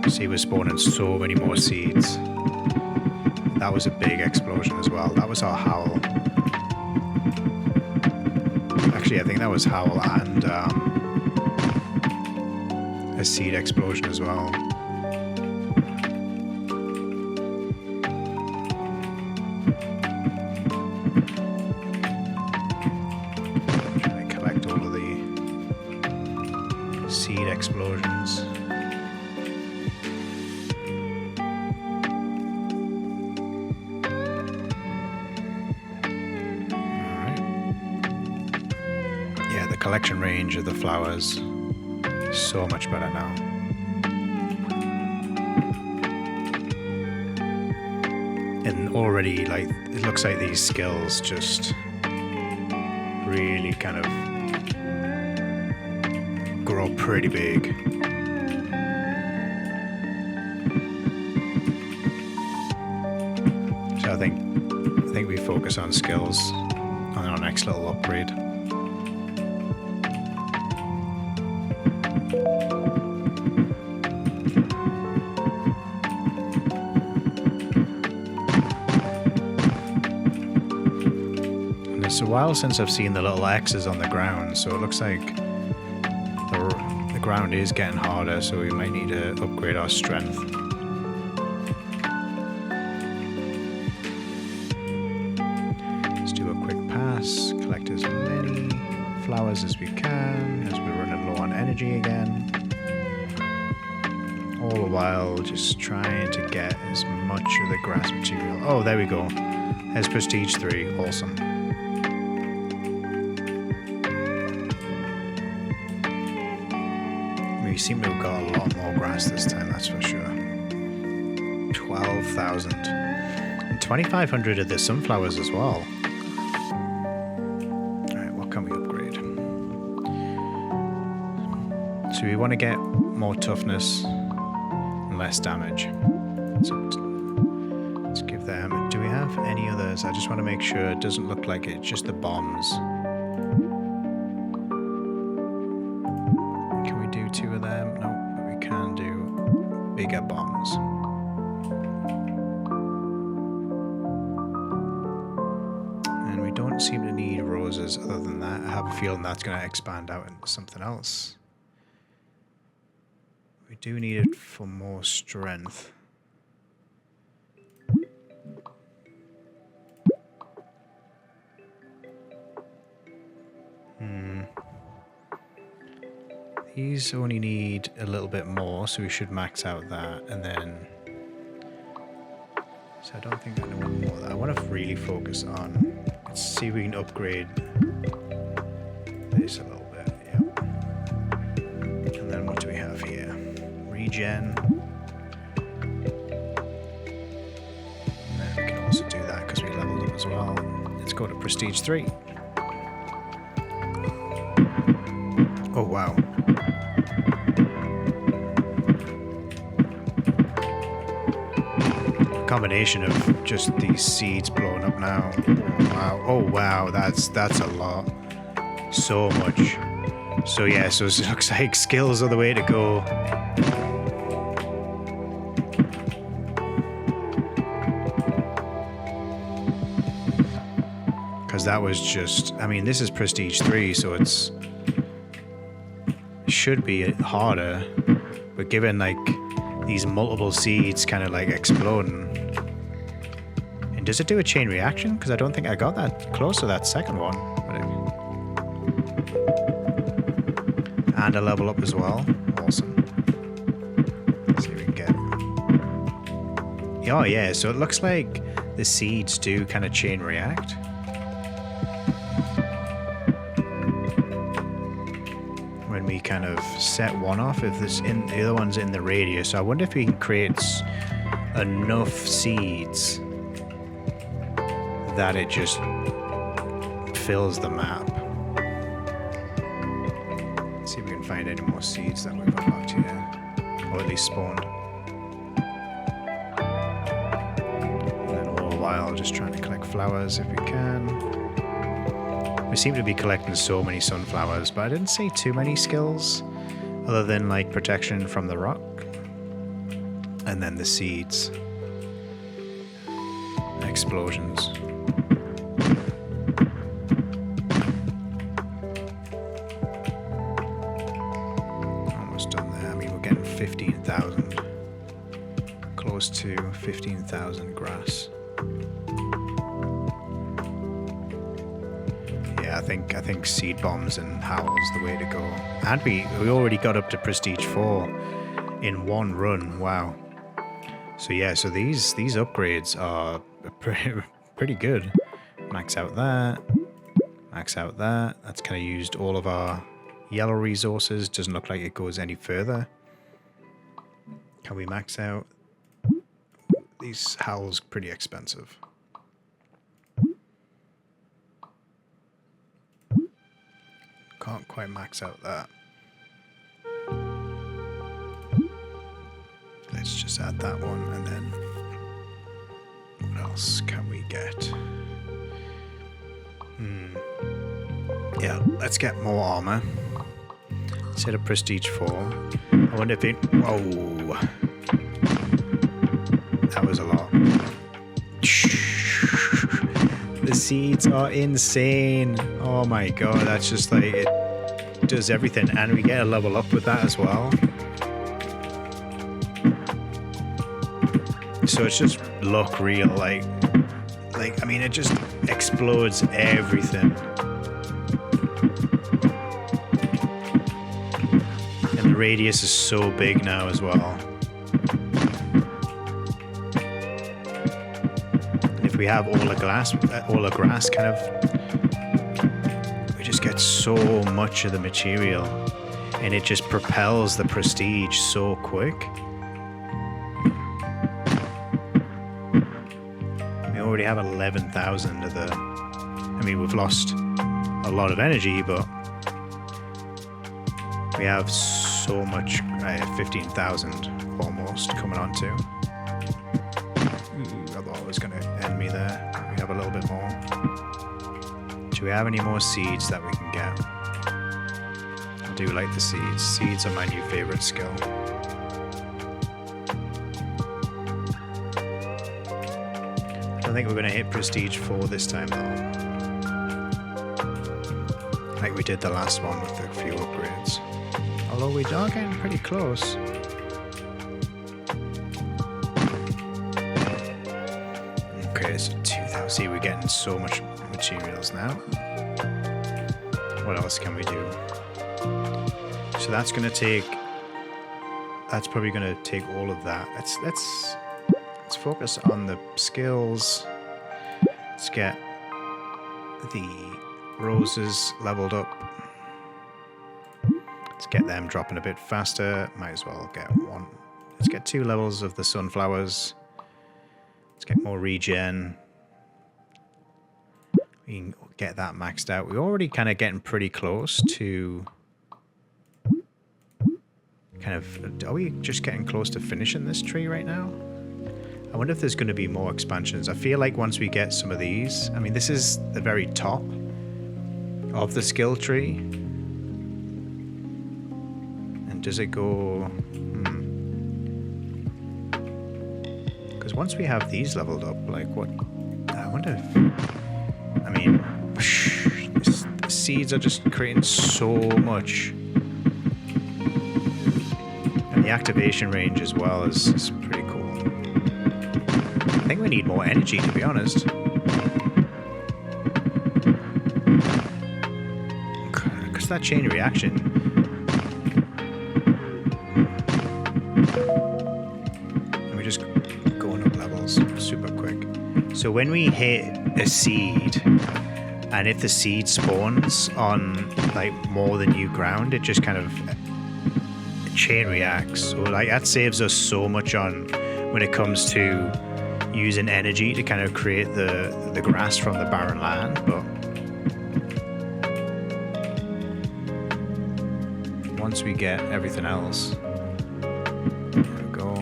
See, we're spawning so many more seeds. That was a big explosion as well. That was our howl. Actually, I think that was howl and a seed explosion as well. Trying to collect all of the seed explosions. Collection range of the flowers is so much better now. And already, like, it looks like these skills just really kind of grow pretty big. think we focus on skills on our next little upgrade. And it's a while since I've seen the little X's on the ground, so it looks like the ground is getting harder, so we might need to upgrade our strength. Let's do a quick pass, collect as many flowers as we can as we're running low on energy again. All the while just trying to get as much of the grass material. Oh, there we go. There's prestige 3. Awesome. We seem to have got a lot more grass this time, that's for sure. 12,000. And 2,500 of the sunflowers as well. Alright, what can we upgrade? So we want to get more toughness and less damage. So let's give them... Do we have any others? I just want to make sure it doesn't look like it's just the bombs. Can we do 2 of them? No, but we can do bigger bombs. And we don't seem to need roses other than that. I have a feeling that's going to expand out into something else. We do need it for more strength. These only need a little bit more, so we should max out that, and then... So I don't think I know more of that. I want to really focus on... Let's see if we can upgrade this a little bit, yeah. And then what do we have here? Regen. And then we can also do that because we leveled up as well. Let's go to Prestige 3. Oh, wow. Combination of just these seeds blowing up now. Wow. Oh wow, that's a lot. So much. So yeah, so it looks like skills are the way to go. Because that was just, I mean, this is Prestige 3, so it should be harder, but given like these multiple seeds kind of like exploding. And does it do a chain reaction? Because I don't think I got that close to that second one. And a level up as well. Awesome. Let's see if we can get... Oh yeah, so it looks like the seeds do kind of chain react. When we kind of set one off, if this in the other one's in the radius. So I wonder if we can create enough seeds that it just fills the map. Let's see if we can find any more seeds that we've unlocked here, or at least spawned. And then all the while just trying to collect flowers if we can. We seem to be collecting so many sunflowers, but I didn't see too many skills other than like protection from the rock and then the seeds. Explosions. Almost done there. I mean, we're getting 15,000. Close to 15,000 grass. I think seed bombs and howls the way to go. And we already got up to Prestige 4 in one run. Wow. So yeah, so these upgrades are pretty good. Max out that. Max out that. That's kind of used all of our yellow resources. Doesn't look like it goes any further. Can we max out? These howls pretty expensive. Can't quite max out that. Let's just add that one and then what else? else can we get? Yeah, let's get more armor. Set a prestige 4. I wonder if it... Whoa. That was a lot. The seeds are insane. Oh my god, that's just like... It does everything. And we get a level up with that as well. So it's just look real, like I mean, it just explodes everything. And the radius is so big now as well. And if we have all the grass kind of, we just get so much of the material, and it just propels the prestige so quick. Already have 11,000 of the... I mean, we've lost a lot of energy, but we have so much... 15,000 almost coming on to. I thought it was going to end me there. We have a little bit more. Do we have any more seeds that we can get? I do like the seeds. Seeds are my new favorite skill. I think we're going to hit Prestige 4 this time, though. Like we did the last one with the few upgrades. Although we are getting pretty close. Okay, so 2,000. See, we're getting so much materials now. What else can we do? So that's going to take... That's probably going to take all of that. Let's focus on the skills. Let's get the roses leveled up. Let's get them dropping a bit faster. Might as well get one. Let's get 2 levels of the sunflowers. Let's get more regen. We can get that maxed out. We're already kind of getting pretty close to... Kind of... Are we just getting close to finishing this tree right now? I wonder if there's going to be more expansions. I feel like once we get some of these... I mean, this is the very top of the skill tree. And does it go... Because once we have these leveled up, like what... I wonder if... I mean... The seeds are just creating so much. And the activation range as well is pretty cool. I think we need more energy, to be honest. Because that chain reaction... And we're just going up levels super quick. So when we hit a seed, and if the seed spawns on like more than new ground, it just kind of chain reacts. So like that saves us so much on when it comes to using energy to kind of create the grass from the barren land, but once we get everything else, there we go.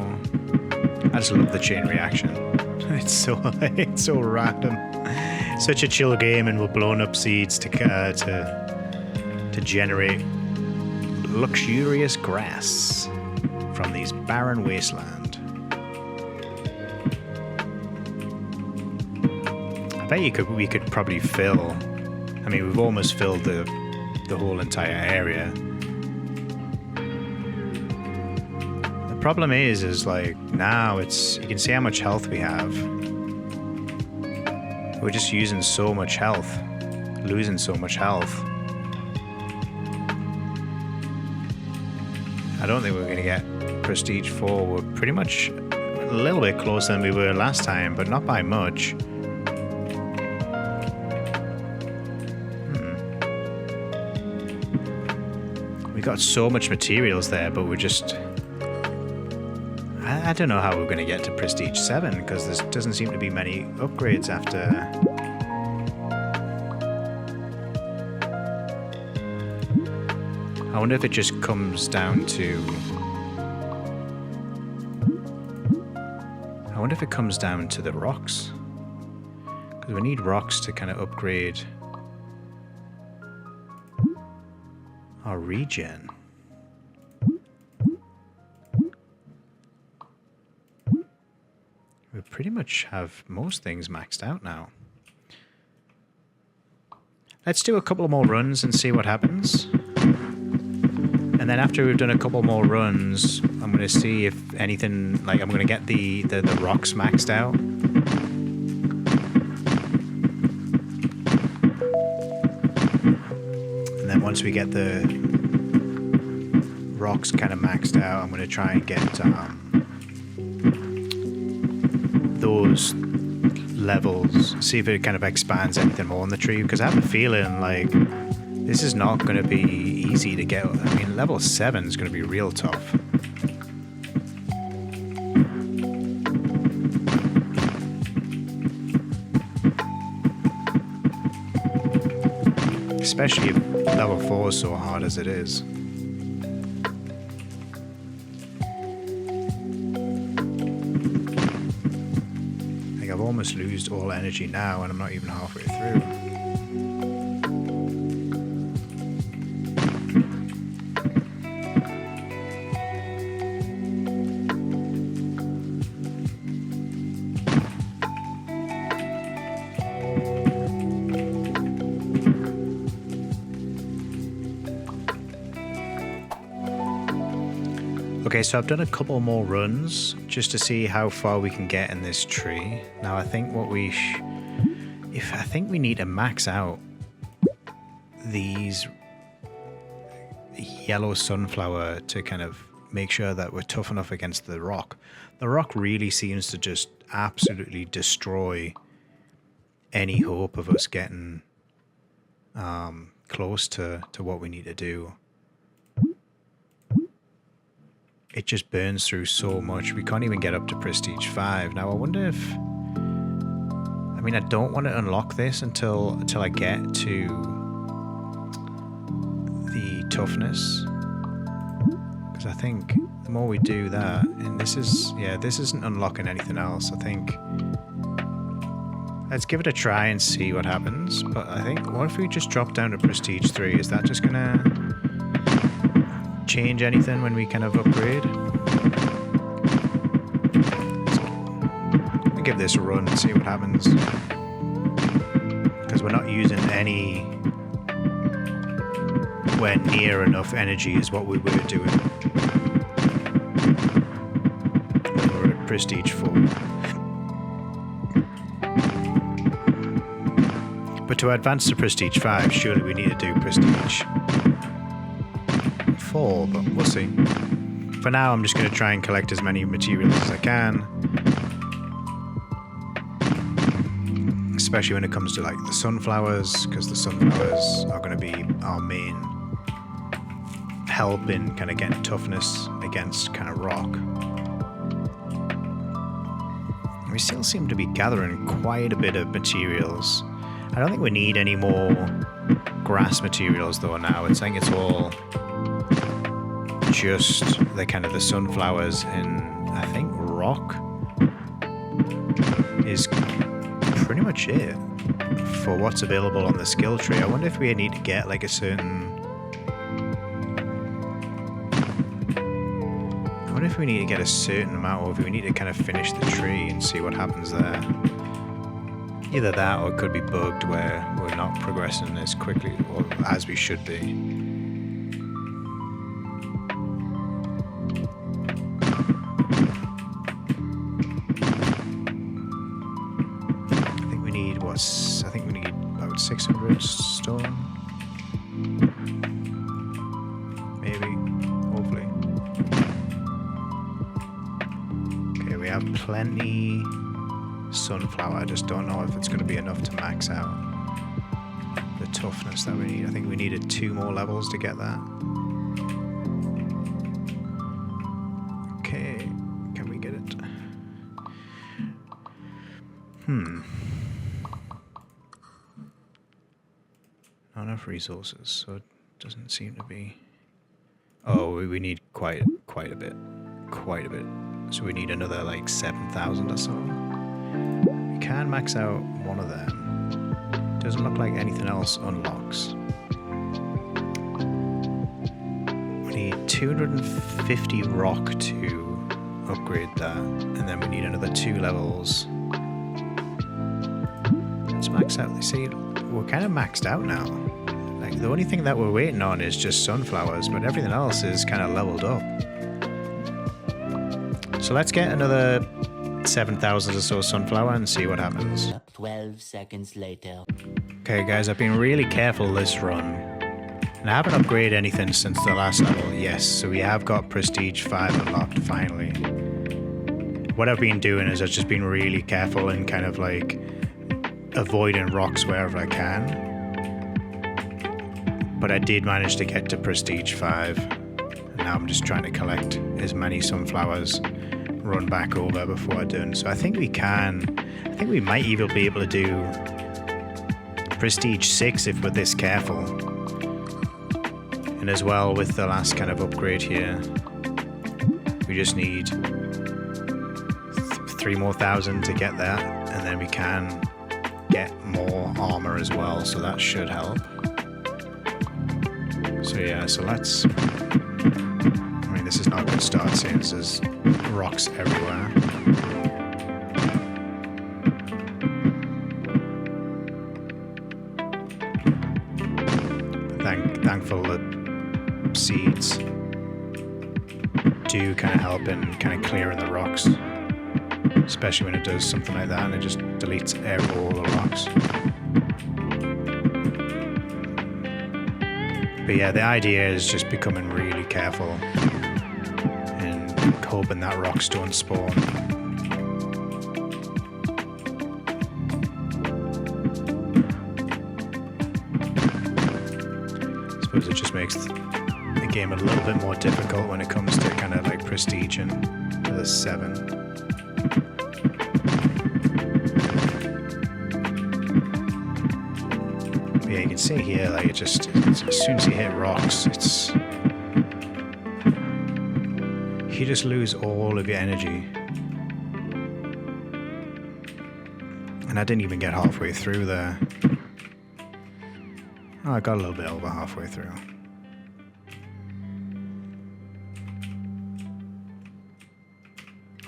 I just love the chain reaction. It's so random. Such a chill game, and we're blowing up seeds to generate luxurious grass from these barren wasteland. I bet we could probably fill. I mean, we've almost filled the whole entire area. The problem is like now you can see how much health we have. We're just using so much health, losing so much health. I don't think we're going to get Prestige 4. We're pretty much a little bit closer than we were last time, but not by much. We got so much materials there, but we're just... I don't know how we're going to get to Prestige 7, because there doesn't seem to be many upgrades after... I wonder if it just comes down to... I wonder if it comes down to the rocks. Because we need rocks to kind of upgrade our regen. We pretty much have most things maxed out now. Let's do a couple more runs and see what happens. And then after we've done a couple more runs, I'm going to see if anything, like I'm going to get the rocks maxed out. And then once we get the rocks kind of maxed out, I'm going to try and get those levels, see if it kind of expands anything more on the tree, because I have a feeling like this is not going to be easy to get. I mean, level 7 is going to be real tough. Especially if level 4 is so hard as it is. Like I've almost lost all energy now and I'm not even halfway through. Okay, so I've done a couple more runs just to see how far we can get in this tree. Now I think what we I think we need to max out these yellow sunflower to kind of make sure that we're tough enough against the rock. The rock really seems to just absolutely destroy any hope of us getting close to what we need to do. It just burns through so much. We can't even get up to Prestige 5. Now I wonder if... I mean, I don't want to unlock this until I get to the toughness. Because I think the more we do that... And this is... Yeah, this isn't unlocking anything else. I think... Let's give it a try and see what happens. But I think... What if we just drop down to Prestige 3? Is that just gonna... change anything when we kind of upgrade? I'll give this a run and see what happens, because we're not using anywhere near enough energy as what we were doing when we were at Prestige 4. But to advance to Prestige 5, surely we need to do Prestige 4, but we'll see. For now, I'm just going to try and collect as many materials as I can. Especially when it comes to like the sunflowers, because the sunflowers are going to be our main help in kind of getting toughness against kind of rock. We still seem to be gathering quite a bit of materials. I don't think we need any more grass materials though now. It's like it's all just the kind of the sunflowers, and I think rock is pretty much it for what's available on the skill tree. I wonder if we need to get like a certain... I wonder if we need to get a certain amount, or if we need to kind of finish the tree and see what happens there. Either that, or it could be bugged where we're not progressing as quickly or as we should be. I think we need about 600 stone. Maybe. Hopefully. Okay, we have plenty sunflower. I just don't know if it's going to be enough to max out the toughness that we need. I think we needed 2 more levels to get that. Okay. Can we get it? Not enough resources, so it doesn't seem to be... Oh, we need quite a bit. Quite a bit. So we need another like 7,000 or so. We can max out one of them. Doesn't look like anything else unlocks. We need 250 rock to upgrade that, and then we need another 2 levels. Let's max out. See, we're kind of maxed out now. Like, the only thing that we're waiting on is just sunflowers, but everything else is kind of leveled up. So let's get another 7,000 or so sunflower and see what happens. 12 seconds later. Okay guys, I've been really careful this run. And I haven't upgraded anything since the last level. Yes, so we have got Prestige 5 unlocked finally. What I've been doing is I've just been really careful and kind of like avoiding rocks wherever I can. But I did manage to get to Prestige 5. And now I'm just trying to collect as many sunflowers, run back over before I'm done. So I think we might even be able to do Prestige 6 if we're this careful. And as well with the last kind of upgrade here, we just need 3 more thousand to get that, and then we can get more armor as well, so that should help. So yeah, so let's... I mean, this is not a good start since there's rocks everywhere. Thankful that seeds do kind of help in kind of clearing the rocks, especially when it does something like that and it just deletes all the rocks. But yeah, the idea is just becoming really careful and hoping that rocks don't spawn. I suppose it just makes the game a little bit more difficult when it comes to kind of like prestige and to the 7. But yeah, you can see here, like, it just, as soon as you hit rocks, you just lose all of your energy. And I didn't even get halfway through there. Oh, I got a little bit over halfway through.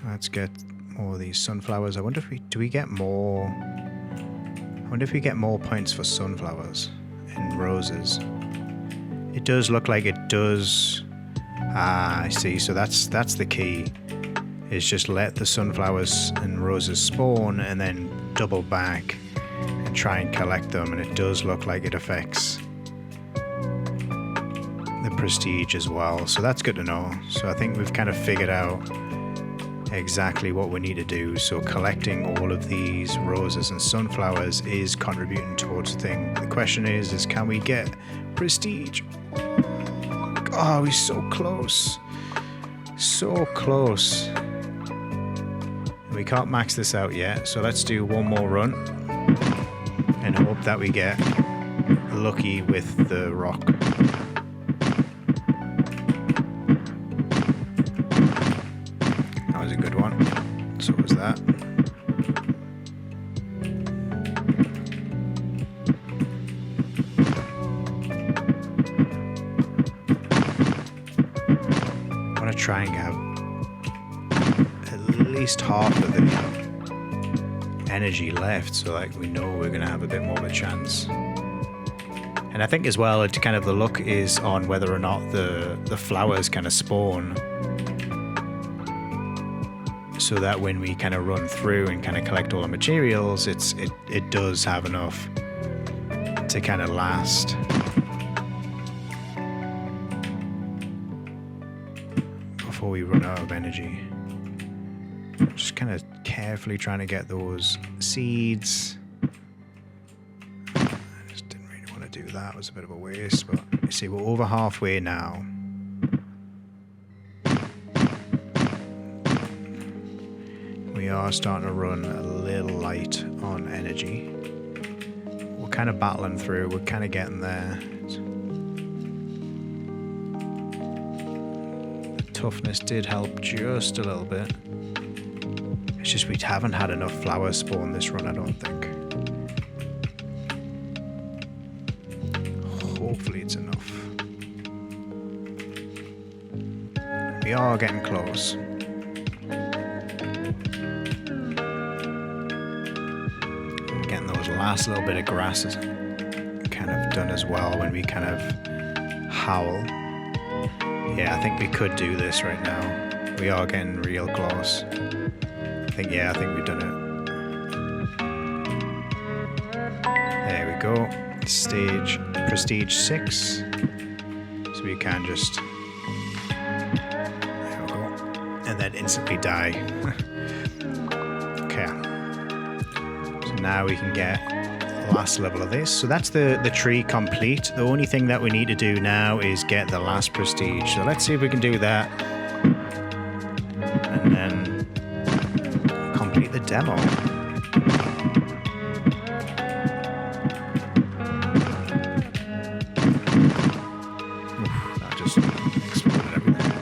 Let's get more of these sunflowers. I wonder if do we get more... I wonder if we get more points for sunflowers and roses. It does look like it does. Ah, I see. So that's the key. Is just let the sunflowers and roses spawn and then double back and try and collect them, and it does look like it affects the prestige as well. So that's good to know. So I think we've kind of figured out exactly what we need to do. So collecting all of these roses and sunflowers is contributing towards the thing. The question is can we get prestige? Oh, we're so close. So close. We can't max this out yet, so let's do one more run and hope that we get lucky with the rock. That was a good one. So was that. I want to try and have at least half of the energy left, so like we know we're going to have a bit more of a chance. And I think as well, it kind of the luck is on whether or not the flowers kind of spawn, so that when we kind of run through and kind of collect all the materials, it does have enough to kind of last. Before we run out of energy. Just kind of carefully trying to get those seeds. I just didn't really want to do that. It was a bit of a waste, but you see, we're over halfway now. We are starting to run a little light on energy. We're kind of battling through. We're kind of getting there. The toughness did help just a little bit. It's It's just we haven't had enough flowers spawn this run, I don't think. Hopefully it's enough. We are getting close. We're getting those last little bit of grasses kind of done as well when we kind of howl. Yeah, I think we could do this right now. We are getting real close. I think we've done it. There we go. Prestige 6. So we can just... There we go. And then instantly die. Okay. So now we can get the last level of this. So that's the tree complete. The only thing that we need to do now is get the last prestige. So let's see if we can do that. And then complete the demo. Oof, that just exploded everything.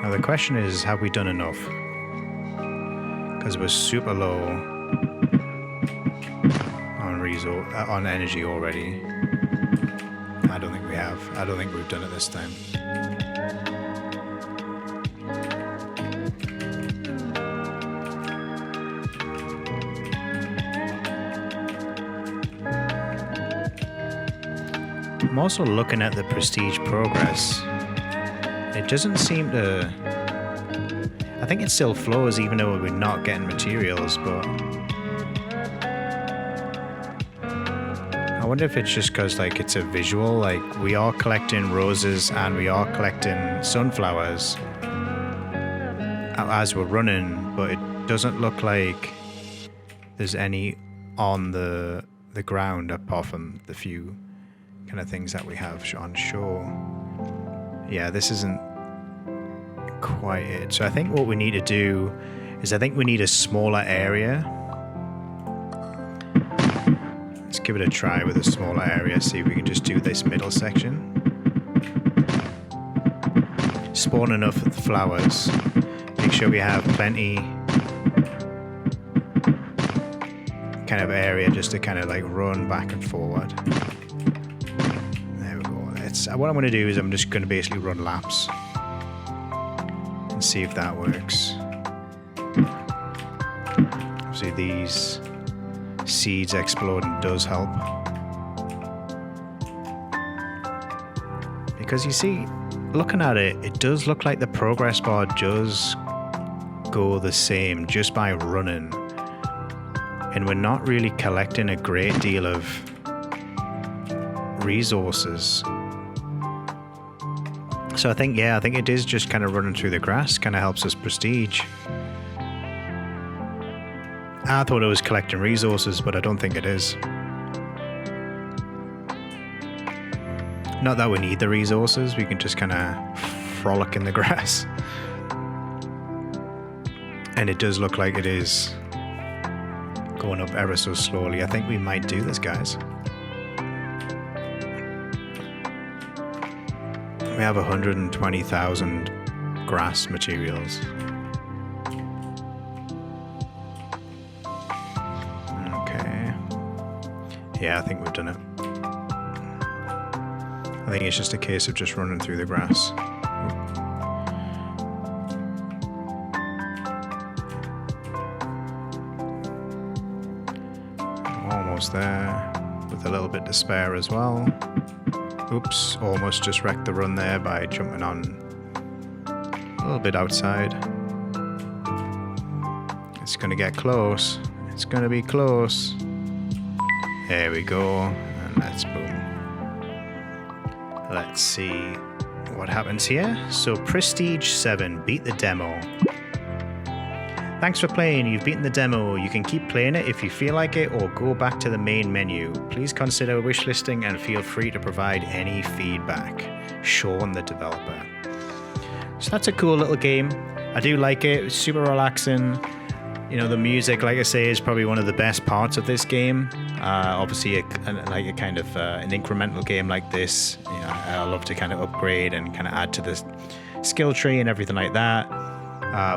Now the question is, have we done enough? Because we're super low on energy already. I don't think we have. I don't think we've done it this time. I'm also looking at the prestige progress. It doesn't seem to... I think it still flows even though we're not getting materials, but... I wonder if it's just because like it's a visual, like we are collecting roses and we are collecting sunflowers as we're running, but it doesn't look like there's any on the ground apart from the few kind of things that we have on shore. Yeah, this isn't quite it. So I think what we need to do is I think we need a smaller area. Let's give it a try with a smaller area, see if we can just do this middle section. Spawn enough flowers. Make sure we have plenty kind of area just to kind of like run back and forward. There we go. What I'm going to do is I'm just going to basically run laps and see if that works. Obviously these seeds exploding does help. Because you see, looking at it, it does look like the progress bar does go the same just by running. And we're not really collecting a great deal of resources. So I think it is just kind of running through the grass kind of helps us prestige. I thought it was collecting resources, but I don't think it is. Not that we need the resources, we can just kind of frolic in the grass. And it does look like it is going up ever so slowly. I think we might do this, guys. We have 120,000 grass materials. Okay. Yeah, I think we've done it. I think it's just a case of just running through the grass. Almost there, with a little bit to spare as well. Oops, almost just wrecked the run there by jumping on a little bit outside. It's gonna get close. It's gonna be close. There we go, and let's boom. Let's see what happens here. So Prestige 7, beat the demo. Thanks for playing, you've beaten the demo. You can keep playing it if you feel like it or go back to the main menu. Please consider wishlisting and feel free to provide any feedback. Sean, the developer. So that's a cool little game. I do like it, it's super relaxing. You know, the music, like I say, is probably one of the best parts of this game. Obviously, like a kind of an incremental game like this, you know, I love to kind of upgrade and kind of add to the skill tree and everything like that.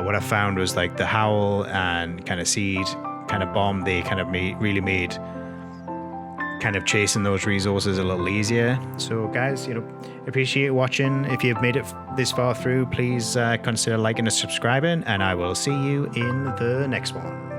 What I found was like the howl and kind of seed, kind of bomb, they kind of really made kind of chasing those resources a little easier. So guys, you know, appreciate watching. If you've made it this far through, please consider liking and subscribing, and I will see you in the next one.